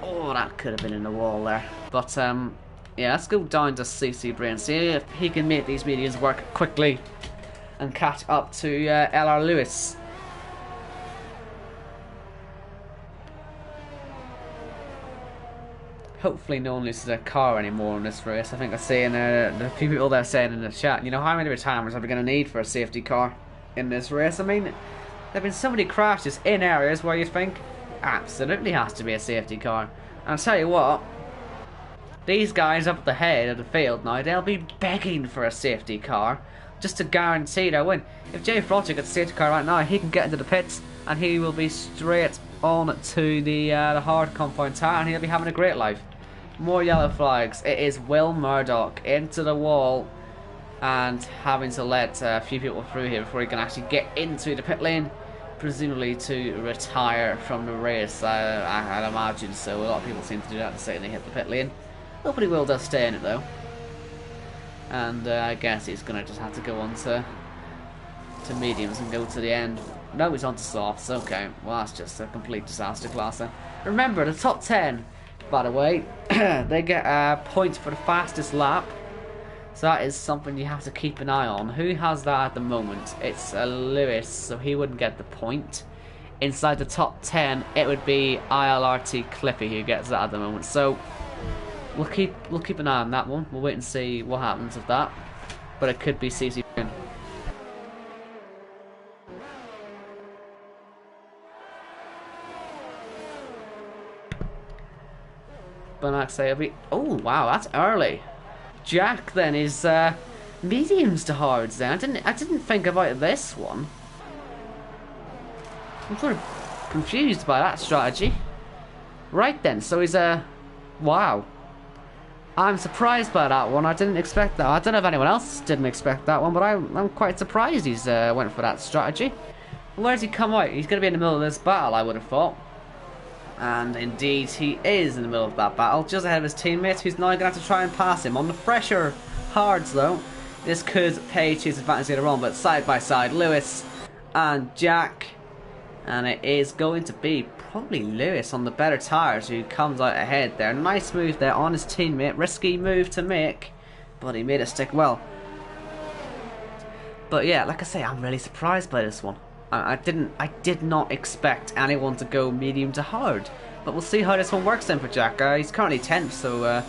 Oh, that could have been in the wall there. But yeah, let's go down to CC Brain, see if he can make these mediums work quickly and catch up to LR Lewis. Hopefully no one loses their car anymore in this race. I think I see in the few people there saying in the chat, you know, how many retirements are we going to need for a safety car in this race? I mean, there have been so many crashes in areas where you think absolutely has to be a safety car. And I'll tell you what, these guys up at the head of the field now, they'll be begging for a safety car just to guarantee their win. If Jay Fletcher gets a safety car right now, he can get into the pits and he will be straight on to the hard compound tyre and he'll be having a great life. More yellow flags. It is Will Murdoch into the wall and having to let a few people through here before he can actually get into the pit lane, presumably to retire from the race. I'd imagine so. A lot of people seem to do that the second they hit the pit lane. Nobody will does stay in it though. And I guess he's going to just have to go on to mediums and go to the end. No, he's on to softs. Okay, well that's just a complete disaster class then. Remember, the top 10, by the way, they get points for the fastest lap. So that is something you have to keep an eye on. Who has that at the moment? It's Lewis, so he wouldn't get the point. Inside the top 10, it would be ILRT Cliffy who gets that at the moment. So We'll keep an eye on that one. We'll wait and see what happens with that. But it could be CC. But like I say, I'll be. Oh wow, that's early. Jack then is mediums to hards. Then I didn't think about this one. I'm sort of confused by that strategy. Right then, so he's wow. I'm surprised by that one. I didn't expect that. I don't know if anyone else didn't expect that one, but I'm quite surprised he's went for that strategy. Where's he come out? He's going to be in the middle of this battle, I would have thought. And indeed, he is in the middle of that battle, just ahead of his teammate, who's now going to have to try and pass him. On the fresher hards, though, this could pay to his advantage later on, but side by side, Lewis and Jack. And it is going to be probably Lewis on the better tyres who comes out ahead there. Nice move there on his teammate. Risky move to make, but he made it stick well. But yeah, like I say, I'm really surprised by this one. I did not expect anyone to go medium to hard. But we'll see how this one works then for Jack. He's currently 10th, so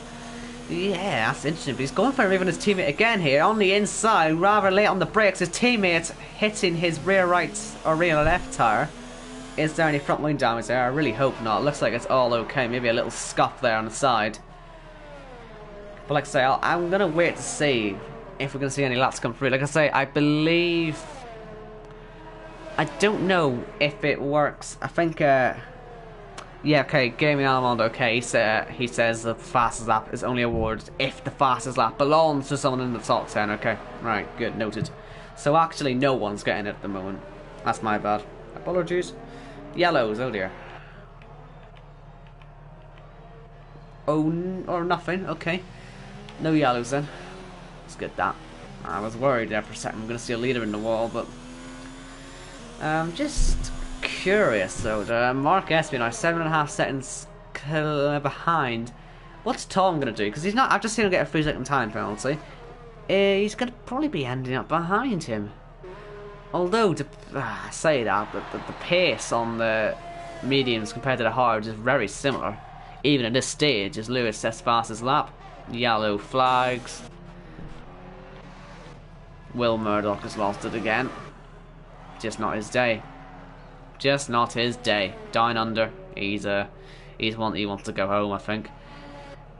yeah, that's interesting. But he's going for even his teammate again here on the inside, rather late on the brakes. His teammate hitting his rear right or rear left tyre. Is there any front wing damage there? I really hope not. It looks like it's all okay. Maybe a little scuff there on the side. But like I say, I'm going to wait to see if we're going to see any laps come through. Like I say, I believe... I don't know if it works. I think... yeah, okay, Gaming Almond, okay. He says the fastest lap is only awarded if the fastest lap belongs to someone in the top 10. Okay, right, good, noted. So actually no one's getting it at the moment. That's my bad. Apologies. Yellows, oh dear. Oh, or nothing, okay. No yellows then. Let's get that. I was worried there for a second. I'm going to see a leader in the wall, but... just curious though. Mark Espy now 7.5 seconds behind. What's Tom going to do? Because he's not... I've just seen him get a 3-second time penalty. He's going to probably be ending up behind him. Although, to say that, the pace on the mediums compared to the hards is very similar. Even at this stage, as Lewis sets fastest lap. Yellow flags. Will Murdoch has lost it again. Just not his day. Just not his day. Down under. He's one he wants to go home, I think.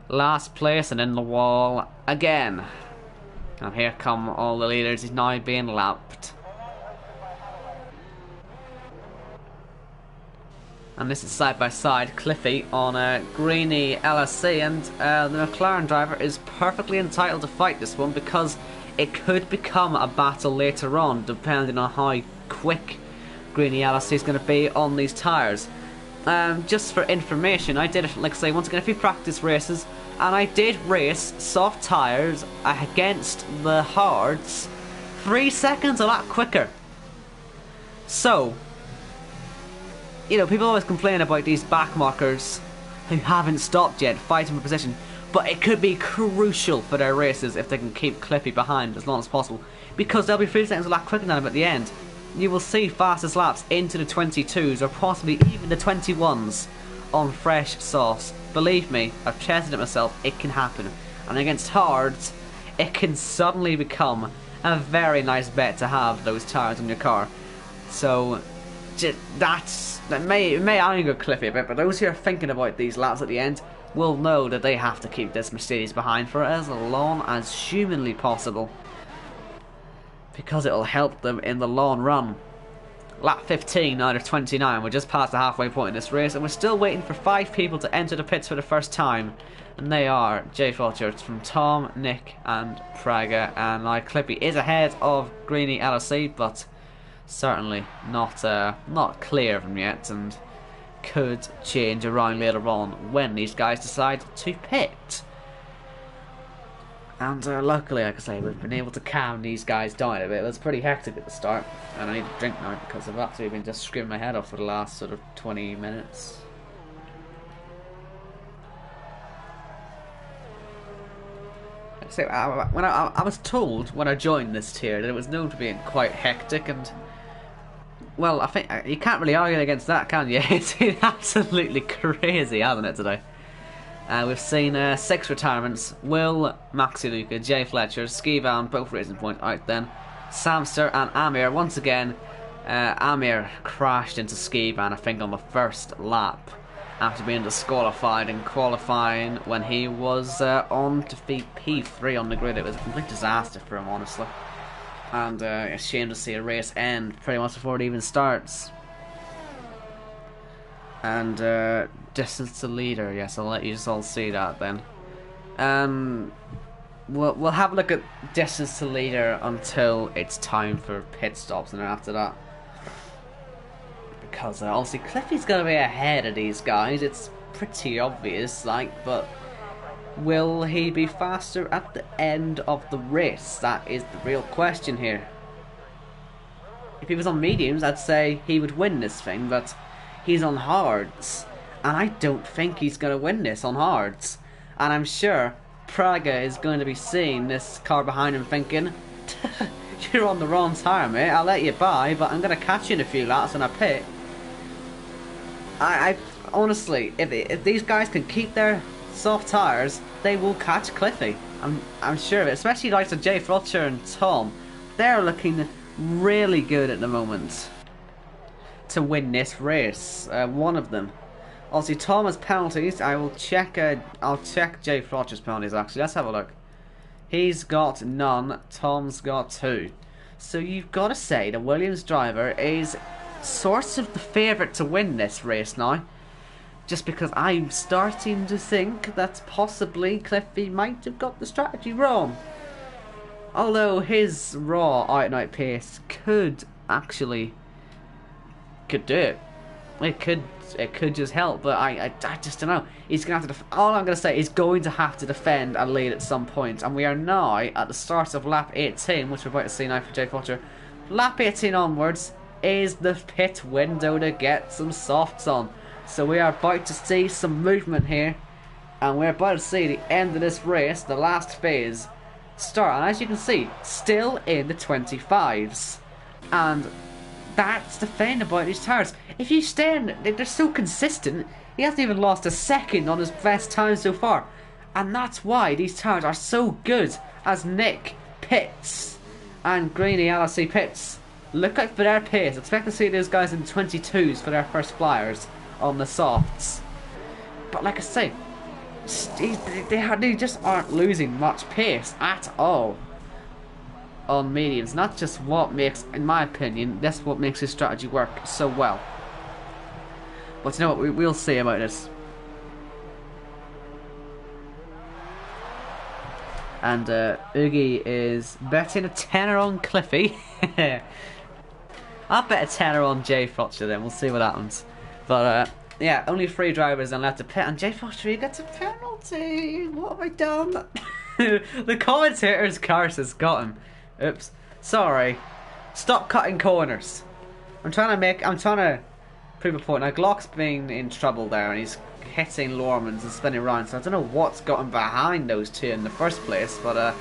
Last place and in the wall again. And here come all the leaders. He's now being lapped. And this is side by side, Cliffy on a Greeny LSC, and the McLaren driver is perfectly entitled to fight this one because it could become a battle later on, depending on how quick Greeny LSC is going to be on these tyres. Just for information, I did, like I say, once again a few practice races, and I did race soft tyres against the hards 3 seconds a lot quicker. So, you know, people always complain about these back markers who haven't stopped yet fighting for position, but it could be crucial for their races if they can keep Cliffy behind as long as possible, because they'll be 3 seconds a lap quicker than him at the end. You will see fastest laps into the 22s or possibly even the 21s on fresh sauce. Believe me, I've tested it myself, it can happen. And against hards, it can suddenly become a very nice bet to have those tyres on your car. So that may anger Cliffy a bit, but those who are thinking about these laps at the end will know that they have to keep this Mercedes behind for as long as humanly possible, because it'll help them in the long run. Lap 15 out of 29, we're just past the halfway point in this race, and we're still waiting for 5 people to enter the pits for the first time, and they are Jay Fulcher from Tom, Nick and Praga, and now Clippy is ahead of Greeny LSC, but certainly not clear of him yet, and could change around later on when these guys decide to pit. And luckily, like I say, we've been able to calm these guys down a bit. It was pretty hectic at the start, and I need a drink now because I've actually been just screaming my head off for the last sort of 20 minutes. Like I say, when I was told when I joined this tier that it was known to being quite hectic, and well, I think you can't really argue against that, can you? It's been absolutely crazy, hasn't it, today? We've seen 6 retirements. Will, Maxi Luca, Jay Fletcher, Ski Van, both Racing Point out then. Samster and Amir. Once again, Amir crashed into Ski Van, I think, on the first lap, after being disqualified in qualifying when he was on to be P3 on the grid. It was a complete disaster for him, honestly. And a shame to see a race end pretty much before it even starts. And distance to leader, yes, I'll let you all see that then. We'll have a look at distance to leader until it's time for pit stops, and then after that, because obviously Cliffy's going to be ahead of these guys, it's pretty obvious, like, but will he be faster at the end of the race? That is the real question here. If he was on mediums, I'd say he would win this thing, but he's on hards, and I don't think he's going to win this on hards. And I'm sure Praga is going to be seeing this car behind him thinking, you're on the wrong tyre, mate, I'll let you by, but I'm going to catch you in a few laps in a pit. I honestly, if these guys can keep their soft tyres, they will catch Cliffy. I'm sure of it, especially like Jay Fletcher and Tom. They're looking really good at the moment to win this race. One of them. Obviously, Tom has penalties. I'll check Jay Fletcher's penalties, actually. Let's have a look. He's got none. Tom's got 2. So you've got to say the Williams driver is sort of the favourite to win this race now. Just because I'm starting to think that possibly Cliffy might have got the strategy wrong. Although his raw out-and-out pace could do it. It could just help, but I just don't know. He's gonna have to. All I'm gonna say is going to have to defend a lead at some point, and we are now at the start of lap 18, which we're about to see now for Jay Fletcher. Lap 18 onwards is the pit window to get some softs on. So we are about to see some movement here, and we're about to see the end of this race, the last phase, start. And as you can see, still in the 25s, and that's the thing about these tyres. If you stay in, they're so consistent. He hasn't even lost a second on his best time so far, and that's why these tyres are so good. As Nick pits and Greeny LSC pits, look out for their pace. Expect to see those guys in 22s for their first flyers on the softs. But like I say, they just aren't losing much pace at all on mediums. Not just what makes, in my opinion, that's what makes his strategy work so well. But you know what, we'll see about this. And Oogie is betting a tenner on Cliffy. I'll bet a tenner on Jay Fletcher then, we'll see what happens. But yeah, only 3 drivers and left to pit, and Jay Fletcher, he gets a penalty. What have I done? The commentator's curse has got him. Oops. Sorry. Stop cutting corners. I'm trying to prove a point. Now Glock's been in trouble there, and he's hitting Lormans and spinning around, so I don't know what's got him behind those two in the first place, but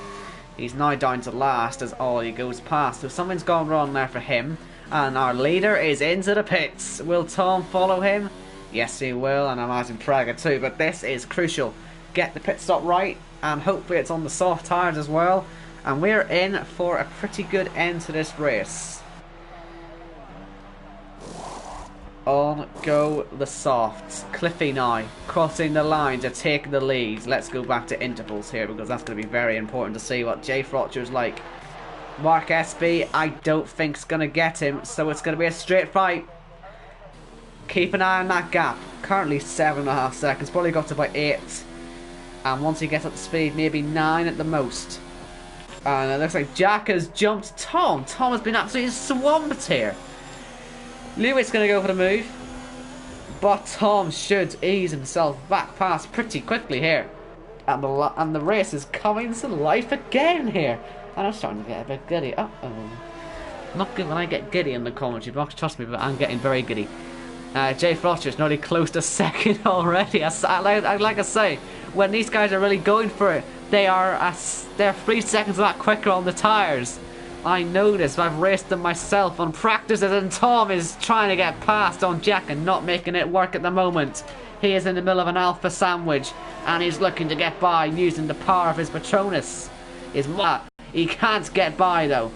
he's now down to last as Ollie goes past. So something's gone wrong there for him, and our leader is into the pits. Will Tom follow him? Yes, he will, and I imagine Praga too, but this is crucial. Get the pit stop right, and hopefully it's on the soft tyres as well, and we're in for a pretty good end to this race. On go the softs. Cliffy now crossing the line to take the lead. Let's go back to intervals here, because that's going to be very important to see what Jay Fletcher's like. Mark SB, I don't think is going to get him, so it's going to be a straight fight. Keep an eye on that gap. Currently 7.5 seconds, probably got to about 8. And once he gets up to speed, maybe 9 at the most. And it looks like Jack has jumped Tom. Tom has been absolutely swamped here. Lewitt's going to go for the move, but Tom should ease himself back past pretty quickly here. And the race is coming to life again here. And I'm starting to get a bit giddy. Uh-oh. Not good when I get giddy in the commentary box, trust me, but I'm getting very giddy. Jay Fletcher's nearly close to second already. Like I say, when these guys are really going for it, they're 3 seconds a lot quicker on the tyres. I know this, I've raced them myself on practices, and Tom is trying to get past on Jack and not making it work at the moment. He is in the middle of an Alpha sandwich, and he's looking to get by using the power of his Patronus. He can't get by though.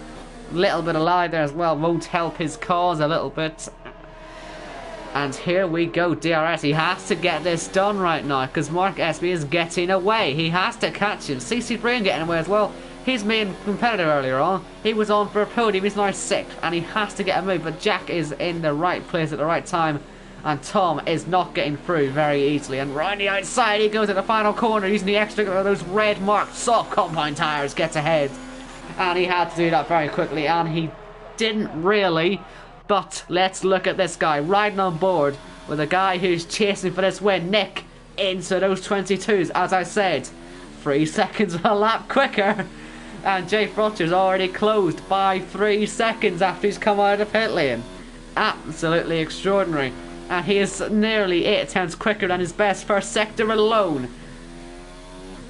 Little bit of lie there as well, won't help his cause a little bit. And here we go, DRS. He has to get this done right now because Mark Espy is getting away. He has to catch him. CC Brain getting away as well. His main competitor earlier on, he was on for a podium. He's now 6th and he has to get a move. But Jack is in the right place at the right time. And Tom is not getting through very easily. And round the outside he goes at the final corner using the extra of those red marked soft compound tyres. Gets ahead. And he had to do that very quickly. And he didn't really. But let's look at this guy riding on board with a guy who's chasing for this win. Nick into those 22s, as I said. 3 seconds a lap quicker. And Jay Frotcher's already closed by 3 seconds after he's come out of the pit lane. Absolutely extraordinary. And he is nearly 8 tenths quicker than his best first sector alone.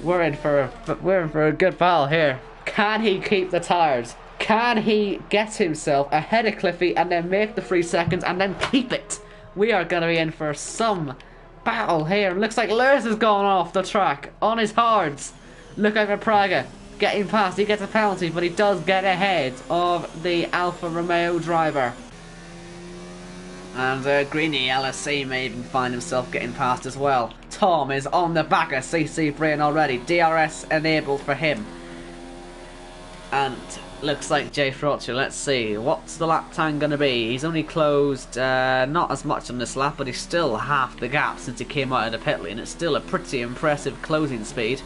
We're in for a good battle here. Can he keep the tyres? Can he get himself ahead of Cliffy and then make the 3 seconds and then keep it? We are going to be in for some battle here. Looks like Lewis has gone off the track on his hards. Look out for Praga. Getting past. He gets a penalty, but he does get ahead of the Alfa Romeo driver. And Greeny LSC may even find himself getting past as well. Tom is on the back of CC Brain already. DRS enabled for him. And looks like Jay Frotcher. Let's see, what's the lap time going to be? He's only closed not as much on this lap, but he's still half the gap since he came out of the pit lane. It's still a pretty impressive closing speed.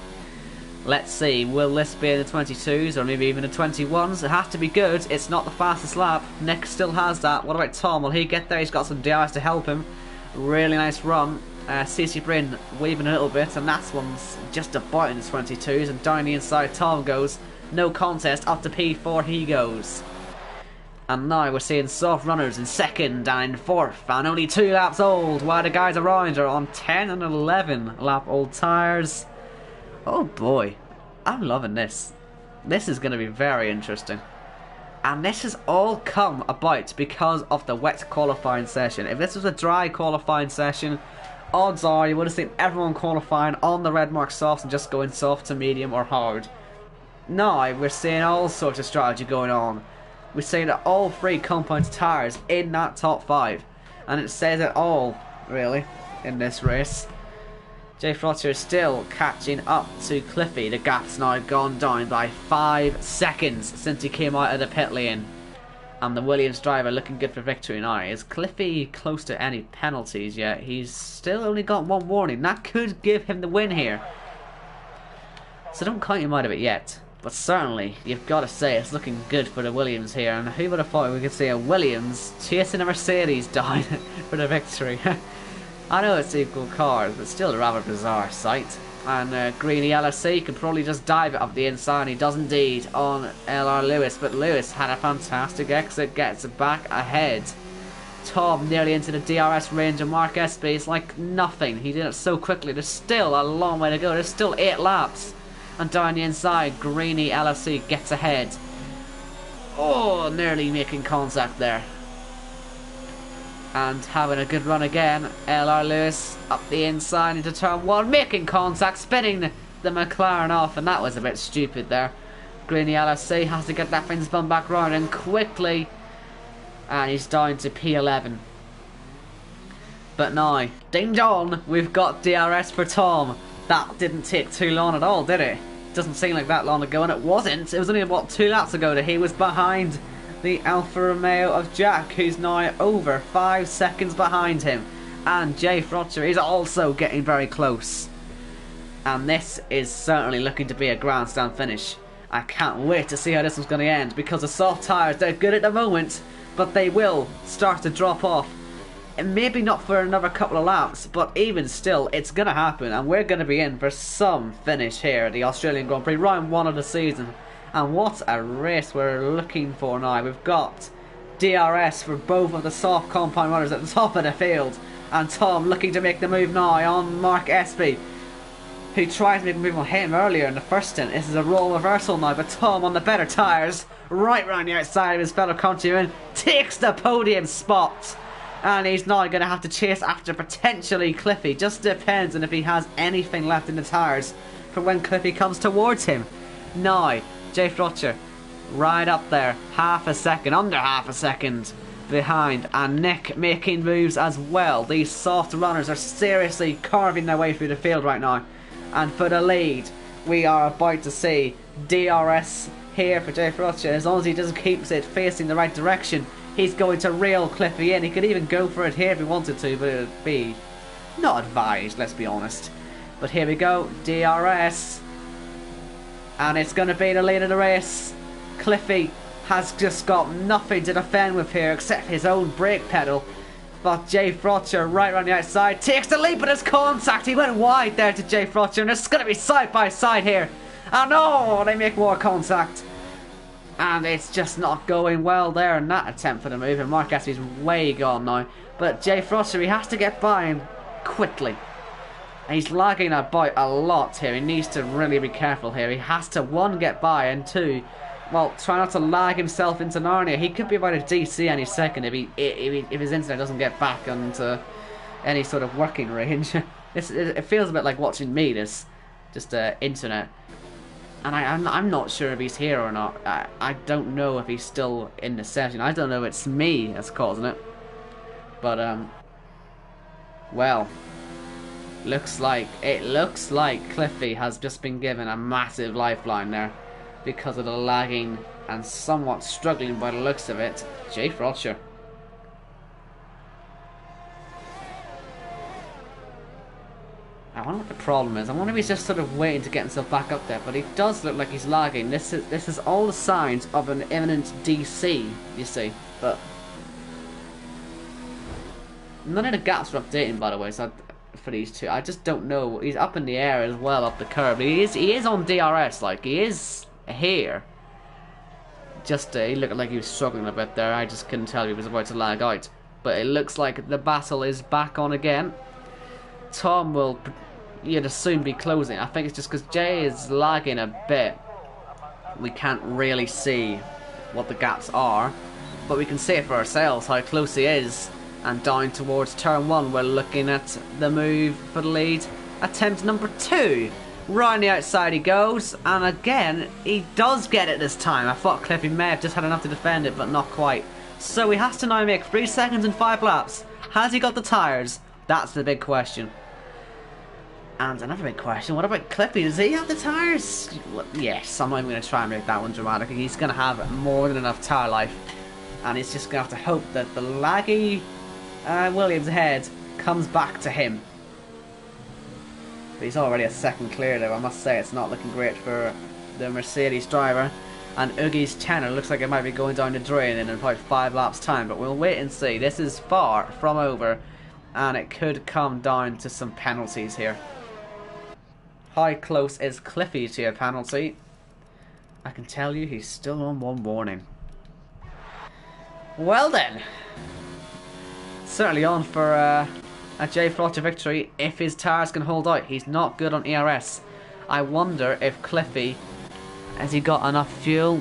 Let's see, will this be in the 22s or maybe even the 21s? It has to be good. It's not the fastest lap. Nick still has that. What about Tom? Will he get there? He's got some DRS to help him. Really nice run. CC Brain waving a little bit, and that one's just about in the 22s, and down the inside Tom goes. No contest, up to P4 he goes. And now we're seeing soft runners in 2nd and in 4th, and only 2 laps old, while the guys around are on 10 and 11 lap old tyres. Oh boy, I'm loving this. This is going to be very interesting. And this has all come about because of the wet qualifying session. If this was a dry qualifying session, odds are you would have seen everyone qualifying on the red mark softs and just going soft to medium or hard. Now we're seeing all sorts of strategy going on. We're seeing that all 3 compound tyres in that top 5, and it says it all really in this race. Jay Frotcher is still catching up to Cliffy. The gap's now gone down by 5 seconds since he came out of the pit lane. And the Williams driver looking good for victory now. Is Cliffy close to any penalties yet? He's still only got 1 warning. That could give him the win here. So don't count him out of it yet. But certainly, you've got to say, it's looking good for the Williams here. And who would have thought we could see a Williams chasing a Mercedes down for the victory? I know it's equal cars, but still a rather bizarre sight. And Greeny LSC can probably just dive it up the inside, and he does indeed on LR Lewis. But Lewis had a fantastic exit, gets it back ahead. Tom nearly into the DRS range of Mark Espy. It's like nothing. He did it so quickly. There's still a long way to go. There's still 8 laps. And down the inside, Greeny LSC gets ahead. Oh, nearly making contact there. And having a good run again. LR Lewis up the inside into turn 1, making contact, spinning the McLaren off, and that was a bit stupid there. Greeny LSC has to get that fin spun back round and quickly. And he's down to P11. But now, ding dong, we've got DRS for Tom. That didn't take too long at all, did it? Doesn't seem like that long ago, and it wasn't. It was only about 2 laps ago that he was behind the Alfa Romeo of Jack, who's now over 5 seconds behind him. And Jay Frotcher is also getting very close. And this is certainly looking to be a grandstand finish. I can't wait to see how this one's going to end, because the soft tyres, they're good at the moment, but they will start to drop off. And maybe not for another couple of laps, but even still, it's going to happen, and we're going to be in for some finish here at the Australian Grand Prix, round 1 of the season. And what a race we're looking for now. We've got DRS for both of the soft compound runners at the top of the field, and Tom looking to make the move now on Mark Espy, who tried to make a move on him earlier in the first stint. This is a role reversal now, but Tom on the better tyres, right round the outside of his fellow countryman, takes the podium spot. And he's now going to have to chase after potentially Cliffy. Just depends on if he has anything left in the tyres for when Cliffy comes towards him. Now, Jay Frotcher, right up there, under half a second behind. And Nick making moves as well. These soft runners are seriously carving their way through the field right now. And for the lead, we are about to see DRS here for Jay Frotcher. As long as he just keeps it facing the right direction, he's going to reel Cliffy in. He could even go for it here if he wanted to, but it would be not advised, let's be honest. But here we go, DRS. And it's going to be the lead of the race. Cliffy has just got nothing to defend with here except his own brake pedal. But Jay Frotcher right around the outside takes the lead, but it's contact. He went wide there to Jay Frotcher, and it's going to be side by side here. Oh no, they make more contact. And it's just not going well there in that attempt for the move. And Mark Gatsby's way gone now. But Jay Frotcher, he has to get by him quickly. And he's lagging about a lot here. He needs to really be careful here. He has to, one, get by, and two, well, try not to lag himself into Narnia. He could be about a DC any second if his internet doesn't get back onto any sort of working range. It feels a bit like watching me, this just internet. And I'm not sure if he's here or not. I don't know if he's still in the session. I don't know if it's me that's causing it. But, well, it looks like Cliffy has just been given a massive lifeline there because of the lagging and somewhat struggling by the looks of it, Jay Frotcher. I wonder what the problem is. I wonder if he's just sort of waiting to get himself back up there, but he does look like he's lagging. This is all the signs of an imminent DC, you see. But none of the gaps are updating, by the way. So for these two, I just don't know. He's up in the air as well, up the curb. He is on DRS, like he is here. Just he looked like he was struggling a bit there. I just couldn't tell if he was about to lag out. But it looks like the battle is back on again. Tom will, you'd assume, be closing. I think it's just because Jay is lagging a bit. We can't really see what the gaps are, but we can see it for ourselves how close he is. And down towards turn 1, we're looking at the move for the lead. Attempt number 2. Round the outside he goes, and again he does get it this time. I thought Cliffy may have just had enough to defend it, but not quite. So he has to now make 3 seconds and 5 laps. Has he got the tyres? That's the big question. And another big question, what about Cliffy? Does he have the tyres? Well, yes, I'm not even going to try and make that one dramatic. He's going to have more than enough tyre life. And he's just going to have to hope that the laggy Williams head comes back to him. But he's already a second clear though. I must say it's not looking great for the Mercedes driver. And Oogie's tenor looks like it might be going down the drain in about 5 laps time. But we'll wait and see. This is far from over. And it could come down to some penalties here. How close is Cliffy to a penalty? I can tell you he's still on 1 warning. Well then. Certainly on for a Jay Frotcher victory if his tyres can hold out. He's not good on ERS. I wonder if Cliffy, has he got enough fuel?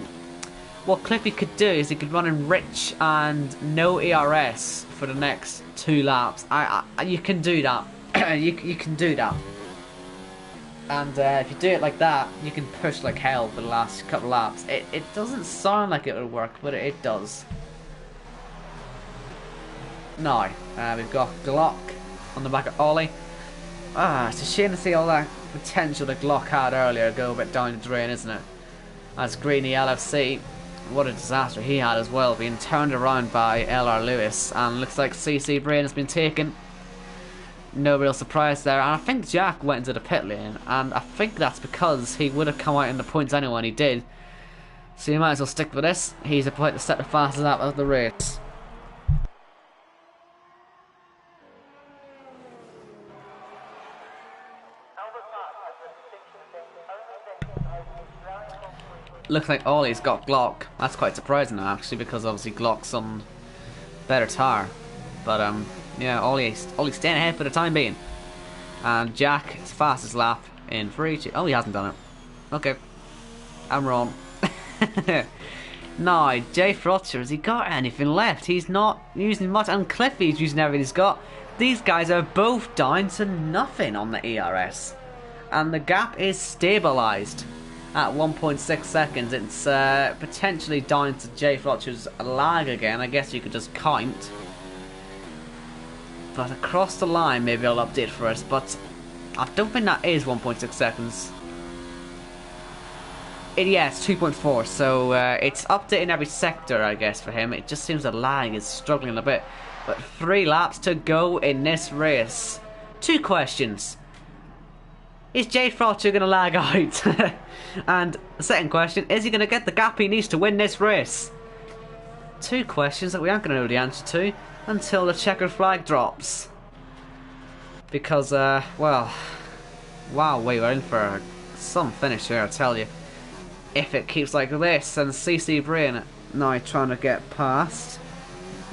What Cliffy could do is he could run in rich and no ERS for the next 2 laps. You can do that. you can do that. And if you do it like that, you can push like hell for the last couple of laps. It doesn't sound like it would work, but it does. Now, we've got Glock on the back of Ollie. It's a shame to see all that potential that Glock had earlier go a bit down the drain, isn't it? As Greeny LFC, what a disaster he had as well, being turned around by LR Lewis. And looks like CC Brain has been taken. No real surprise there. And I think Jack went into the pit lane. And I think that's because he would have come out in the points anyway, and he did. So you might as well stick with this. He's about to set the fastest lap of the race. Looks like Ollie's got Glock. That's quite surprising actually, because obviously Glock's on better tyre. But yeah, Ollie's staying ahead for the time being. And Jack, his fastest lap in 3, 2. Oh, he hasn't done it. Okay, I'm wrong. No, Jay Frotcher, has he got anything left? He's not using much, and Cliffy's using everything he's got. These guys are both down to nothing on the ERS. And the gap is stabilised at 1.6 seconds. It's potentially down to Jay Frotcher's lag again. I guess you could just count. But across the line, maybe I'll update for us. But I don't think that is 1.6 seconds. Yeah, it's 2.4, so it's updating every sector, I guess, for him. It just seems the lag is struggling a bit. But 3 laps to go in this race. 2 questions. Is Jay Frotcher going to lag out? And the second question, is he going to get the gap he needs to win this race? 2 questions that we aren't going to know the answer to until the checkered flag drops. Because, well, wow, we were in for some finish here, I tell you. If it keeps like this, and CC Brain now trying to get past.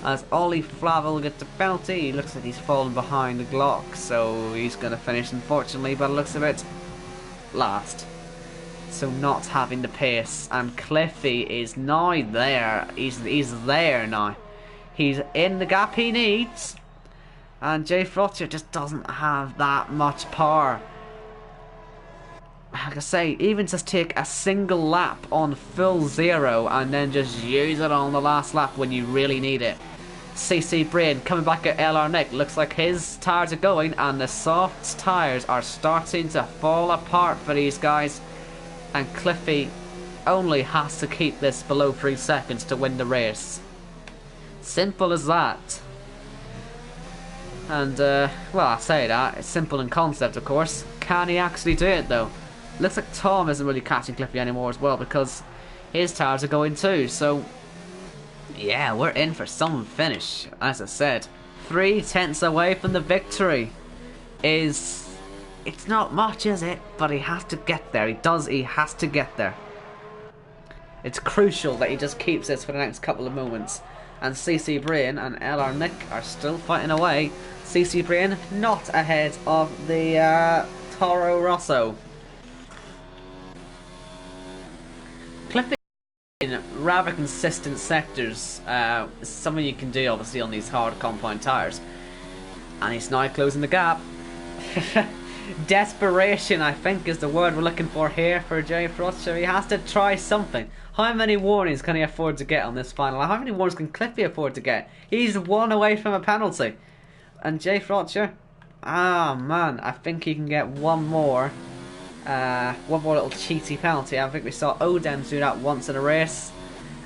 As Ollie Flavel gets the penalty, he looks like he's fallen behind the Glock, so he's going to finish, unfortunately, by the looks of it, last. So not having the pace, and Cliffy is now there. He's there now. He's in the gap he needs, and Jay Frotcher just doesn't have that much power. Like I say, even just take a single lap on full zero and then just use it on the last lap when you really need it. CC Brain coming back at LR Nick. Looks like his tyres are going, and the soft tyres are starting to fall apart for these guys. And Cliffy only has to keep this below 3 seconds to win the race. Simple as that. And, well, I say that. It's simple in concept, of course. Can he actually do it, though? Looks like Tom isn't really catching Cliffy anymore as well, because his tyres are going too. So, yeah, we're in for some finish. As I said, 3 tenths away from the victory. It's not much, is it? But he has to get there. He has to get there. It's crucial that he just keeps this for the next couple of moments. And CC Brain and LR Nick are still fighting away. CC Brain not ahead of the Toro Rosso. Clipping in rather consistent sectors is something you can do obviously on these hard compound tyres. And he's now closing the gap. Desperation, I think, is the word we're looking for here for Jay Frotcher. He has to try something. How many warnings can he afford to get on this final lap? How many warnings can Cliffy afford to get? He's 1 away from a penalty. And Jay Frotcher, man, I think he can get one more little cheaty penalty. I think we saw Odems do that once in a race.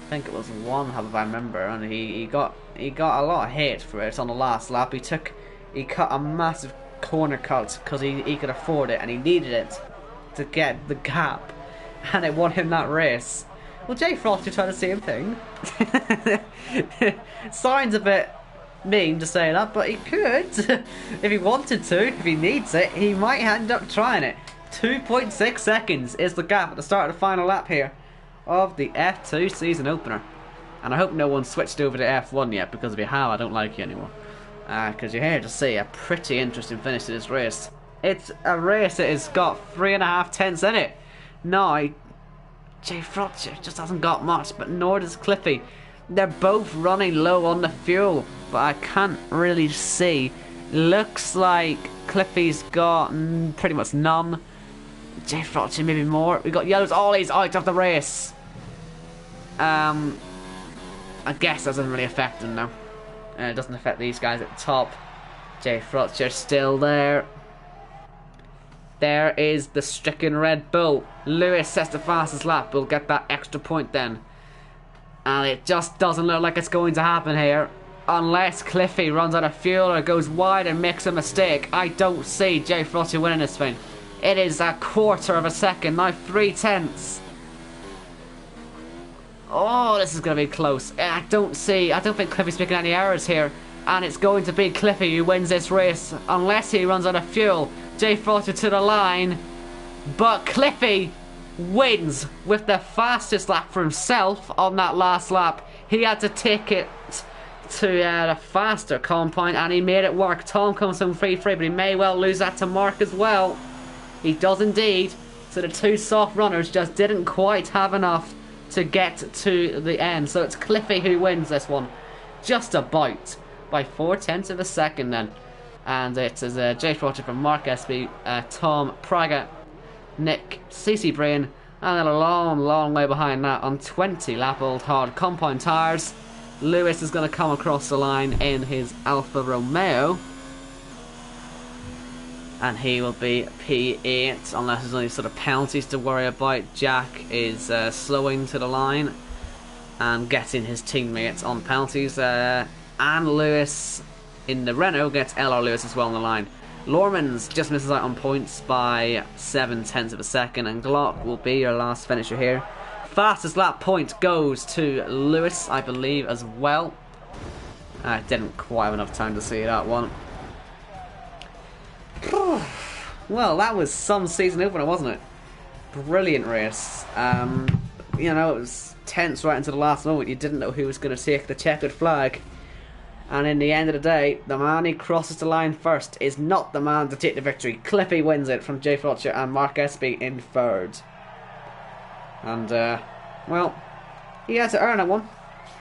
I think it was 1, if I remember, and he got a lot of hate for it on the last lap. He cut a massive corner cut because he could afford it and he needed it to get the gap, and it won him that race. Well, Jay Frotcher tried the same thing. Sounds a bit mean to say that, but he could if he wanted to. If he needs it, he might end up trying it. 2.6 seconds is the gap at the start of the final lap here of the F2 season opener. And I hope no one switched over to F1 yet, because if you have, I don't like you anymore. Because you're here to see a pretty interesting finish to this race. It's a race that has got 3.5 tenths in it. Now, Jay Frotcher just hasn't got much, but nor does Cliffy. They're both running low on the fuel, but I can't really see. Looks like Cliffy's got pretty much none. Jay Frotcher maybe more. We got yellows. Oh, he's out of the race. I guess that doesn't really affect him now. It doesn't affect these guys at the top. Jay Frotcher still there. There is the stricken Red Bull. Lewis sets the fastest lap. We'll get that extra point then. And it just doesn't look like it's going to happen here. Unless Cliffy runs out of fuel or goes wide and makes a mistake. I don't see Jay Frotcher winning this thing. It is a 1/4 of a second. Now 3 tenths. Oh, this is going to be close. I don't think Cliffy's making any errors here. And it's going to be Cliffy who wins this race. Unless he runs out of fuel. Jay Frotcher to the line. But Cliffy wins with the fastest lap for himself on that last lap. He had to take it to the faster compound and he made it work. Tom comes home free, but he may well lose that to Mark as well. He does indeed. So the 2 soft runners just didn't quite have enough to get to the end. So it's Cliffy who wins this one, just about by 0.4 of a second then. And it is Jay Fletcher from Mark SB, Tom Praga, Nick, CC Brain, and then a long way behind that on 20 lap old hard compound tyres. Lewis is going to come across the line in his Alfa Romeo, and he will be P8 unless there's any sort of penalties to worry about. Jack is slowing to the line and getting his teammates on penalties, and Lewis in the Renault gets LR Lewis as well on the line. Lormans just misses out on points by 0.7 of a second, and Glock will be your last finisher here. Fastest lap point goes to Lewis, I believe, as well. I didn't quite have enough time to see that one. Well, that was some season opener, wasn't it? Brilliant race. You know, it was tense right into the last moment. You didn't know who was going to take the checkered flag. And in the end of the day, the man who crosses the line first is not the man to take the victory. Cliffy wins it from Jay Fletcher and Mark Espy in third. And, well, he had to earn that one.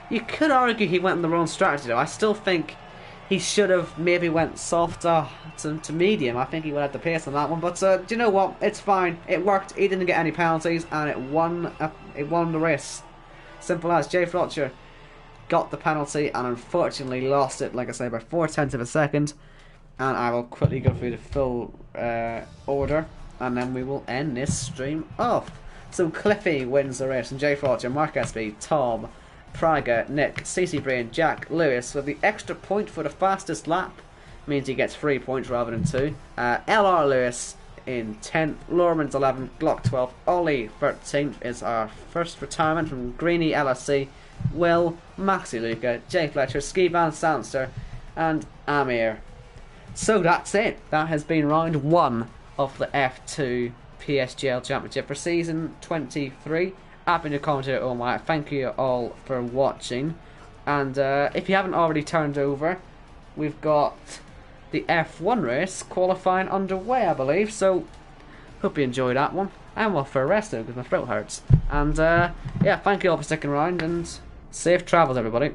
You could argue he went on the wrong strategy, though. I still think he should have maybe went softer to medium. I think he would have the pace on that one. But do you know what? It's fine. It worked. He didn't get any penalties, and it won the race. Simple as. Jay Fletcher got the penalty and unfortunately lost it, like I say, by 0.4 of a second. And I will quickly go through the full order, and then we will end this stream off. So Cliffy wins the race, and Jay Fletcher, Mark Espy, Tom, Praga, Nick, CC Brain, Jack, Lewis, with the extra point for the fastest lap means he gets 3 points rather than 2. LR Lewis in 10th, Lorman's 11th, Glock 12th, Ollie 13th is our first retirement from Greeny LSC, Will, Maxi Luca, Jay Fletcher, Ski Band Sanster, and Amir. So that's it. That has been round 1 of the F2 PSGL Championship for season 23. I've been your commentator, Omar. Thank you all for watching. And if you haven't already turned over, we've got the F1 race qualifying underway, I believe. So, hope you enjoyed that one. I'm off for a rest though because my throat hurts. And yeah, thank you all for sticking around, and safe travels, everybody.